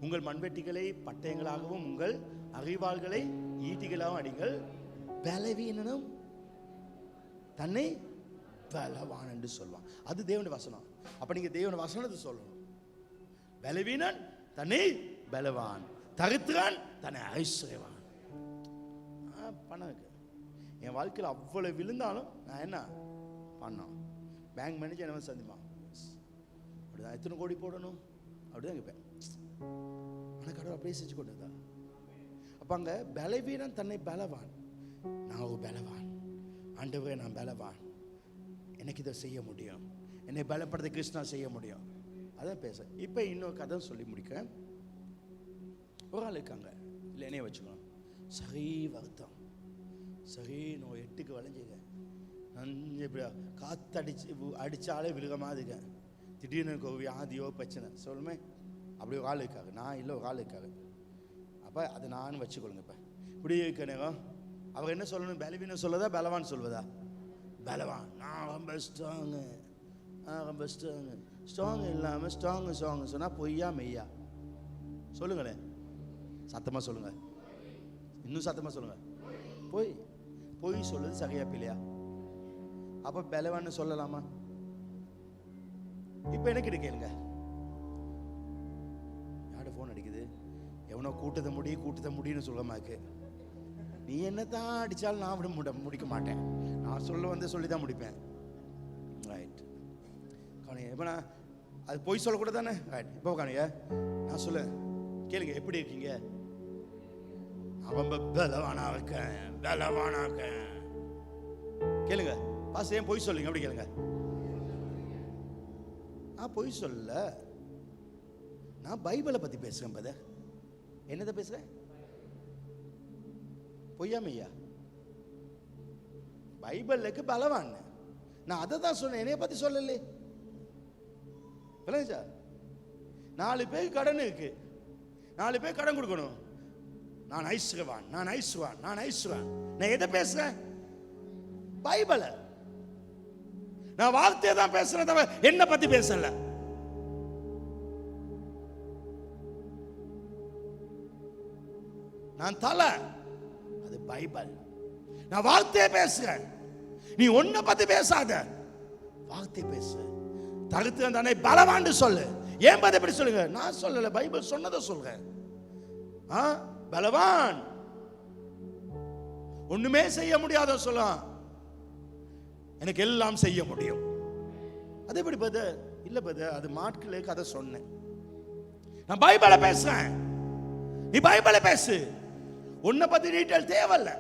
உங்கள் மண்வெட்டிகளை பட்டயங்களாகவும் உங்கள் அறிவாள்களை ஈட்டிகளாகவும் அடிங்கள், பலவீனனும் தன்னை பலவான் என்று சொல்வான். அது தேவனுடைய வசனம். அப்ப நீங்க தேவனுடைய வசனத்தை சொல்லணும். பலவீனன் தன்னை பலவான், தரித்திரன் தன்னை ஐஸ்வர்யவான். பணம் இருக்கு என் வாழ்க்கையில் அவ்வளவு விழுந்தாலும் நான் என்ன பண்ணோம், பேங்க் மேனேஜர் என்ன சந்திப்பான், அப்படிதான் எத்தனை கோடி போடணும் அப்படிதான் கேட்பேன். ஆனால் கடவுள் அப்படியே செஞ்சு கொண்டதா. அப்ப அங்க பலவீனன் தன்னை பலவான், நான் ஒரு பலவான், ஆண்டவரே நான் பலவான், எனக்கு இதை செய்ய முடியும், என்னை பலப்படுத்த கிருஷ்ணா செய்ய முடியும். அதான் பேச. இப்போ இன்னொரு கதை சொல்லி முடிக்க. ஒரு ஆள் இருக்காங்க, இல்லை என்னைய வச்சுக்கணும், சரி வருத்தம், சரி நோய் 8க்கு வளைஞ்சுங்க, நஞ்சு இப்படி அடித்தாலே விழுக மாதிரிங்க, திடீர்னு எனக்கு ஒரு வியாதியோ பிரச்சனை சொல்லுமே. அப்படி ஒரு ஆள் இருக்காங்க, நான் இல்லை ஒரு ஆள் இருக்காங்க. அப்போ அதை நானும் வச்சுக்கொள்ளுங்க. இப்போ இப்படி இருக்கணும். அவர் என்ன சொல்லணும், பலவீனம் சொல்லதா பலவான் சொல்வதா? பலவான். நான் ரொம்ப ஸ்ட்ராங்கு, ரொம்ப ஸ்ட்ராங்கு. ஸ்ட்ராங் இல்லாமல் ஸ்ட்ராங்கு சொன்னால் பொய்யா மெய்யா? சொல்லுங்களேன், சத்தமாக சொல்லுங்க, இன்னும் சத்தமாக சொல்லுங்க. பொய் சொல்லுது சரியா பிள்ளையா? அப்போ பலவான்னு சொல்லலாமா? இப்போ எனக்கு கேளுங்க, யாரோட ஃபோன் அடிக்குது, எவனோ கூட்டத்தை முடின்னு சொல்லமாக்கு. நீ என்னத்தான் அடித்தாலும் நான் முடிக்க மாட்டேன், நான் சொல்லி தான் முடிப்பேன். ரைட் கவனிங்க. இப்போ நான் அது பொய் சொல்லக்கூட தானே. ரைட். இப்போ கவனிங்க, நான் சொல்ல கேளுங்க, எப்படி இருக்கீங்க? அவன் பலவானா இருக்கேன், பலவானா இருக்கேன். கேளுங்க, பாஸ் ஏன் பொய் சொல்லுங்க அப்படி கேளுங்க. நான் பொய் சொல்ல, நான் பைபிளை பற்றி பேசுகிறேன். பத என்னதை பேசுகிறேன்? பொய்யாமையா? பைபிளுக்கு பலவான், நான் அதை தான் சொன்னேன், என்னைய பற்றி சொல்லலே. 4 பேருக்கு கடன் இருக்கு, 4 பேர் கடன் கொடுக்கணும். நான் ஐஸ்வர்யவான், நான் ஐஸ்வர்யவான், நான் ஐஸ்வர்யவான். நான் எதை பேசுறேன்? பைபிள. நான் வார்த்தையை தான் பேசுறேன், தவிர என்ன பத்தி பேசல. நான் தலை, அது பைபிள். நான் வார்த்தையை பேசுறேன், நீ ஒன்ன பத்தி பேசாத, வார்த்தை பேசு. தடுத்து தானே பலவான்னு சொல்லு. ஏன் பத்தி எப்படி சொல்லுங்க? நான் சொல்லல, பைபிள் சொன்னதை சொல்றேன். பலவான் ஒண்ணுமே செய்ய முடியாத சொல்லலாம், எனக்கு எல்லாம் செய்ய முடியும். அது எப்படி பத? இல்ல பத, அது மாட்களே கதை சொன்னேன். நான் பைபிளை பேசுறேன், நீ பைபிளை பேசு. உன்னை பத்தி டீட்டெயில் தேவையில்ல.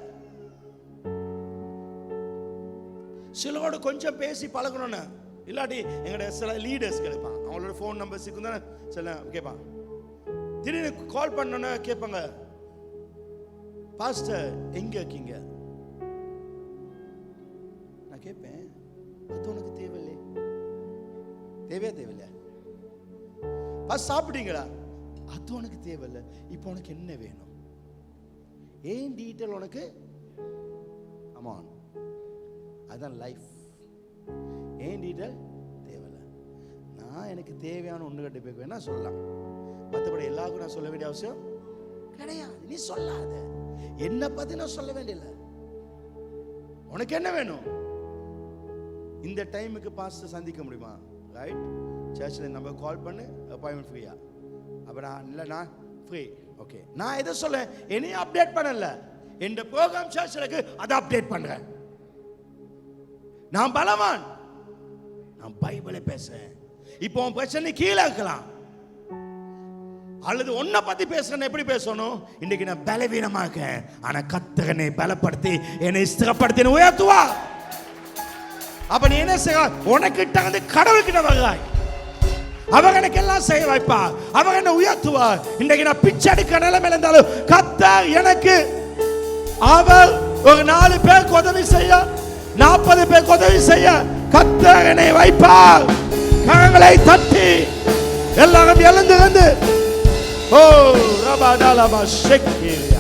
சிலரோட கொஞ்சம் பேசி பழகணும்னு, இல்லாட்டி எங்களோட சில லீடர்ஸ் கேட்பான், அவங்களோட ஃபோன் நம்பர் சிக்கும் தானே சில கேட்பான். திடீர்னு கால் பண்ணோன்னு கேட்பாங்க, பாஸ்டர் எங்க இருக்கீங்க? நான் கேட்பேன், அது உனக்கு தேவையில்லை, தேவையில்லையா? பாஸ் சாப்பிட்டீங்களா? அது உனக்கு தேவையில்லை. இப்போ உனக்கு என்ன வேணும்? ஏன் டீட்டெயில் உனக்கு? ஆமாம், அதுதான் லைஃப். ஏன் டீட்டெயில் தேவையில்லை. நான் எனக்கு தேவையான ஒன்று கட்டி போய் வேணா சொல்லலாம், மற்றபடி எல்லாருக்கும் நான் சொல்ல வேண்டிய அவசியம் கிடையாது. நீ சொல்லாத, என்ன பத்தி நான் சொல்ல வேண்டியதில்லை. உனக்கு என்ன வேணும்? இந்த டைமுக்கு பாஸ்டர் சந்திக்க முடியுமா? ரைட், சர்ச்சில் நம்ம கால் பண்ணு, அப்பாயின்மெண்ட் ஃப்ரீயா. அப்ப நான் இல்லை, நான் ஃப்ரீ. ஓகே, நான் எதை சொல்ல, என்னையும் அப்டேட் பண்ணல, என் ப்ரோக்ராம் சர்ச்சுக்கு அதை அப்டேட் பண்றேன். நான் பலவான், நான் பைபிளை பேசுறேன். இப்போ உன் பிரச்சனை கீழே இருக்கலாம், அல்லது உன்னை பத்தி பேசுறேன். எப்படி பேசணும்? இன்னைக்கு நான் பலவீனமா இருக்கேன், ஆனா கர்த்தர் என்னை பலப்படுத்தி என்னை ஸ்திரப்படுத்தி உயர்த்துவா. அப்ப நீ என்ன செய்ய? உனக்கிட்ட வந்து கடவுள்கிட்ட வருவாய், அவர் எனக்கு எல்லாம் செய்ய வைப்பா, அவர் என்ன உயர்த்துவார். இன்றைக்கு நான் பிச்சை எடுக்க நிலைமையில இருந்தாலும் கர்த்தர் எனக்கு, அவர் ஒரு 4 பேருக்கு உதவி செய்ய, 40 பேருக்கு உதவி செய்ய கர்த்தர் என்னை வைப்பார். கரங்களை தட்டி எல்லாரும் எழுந்து வந்து ஓ ரபாடாலமா ஷெக்கியா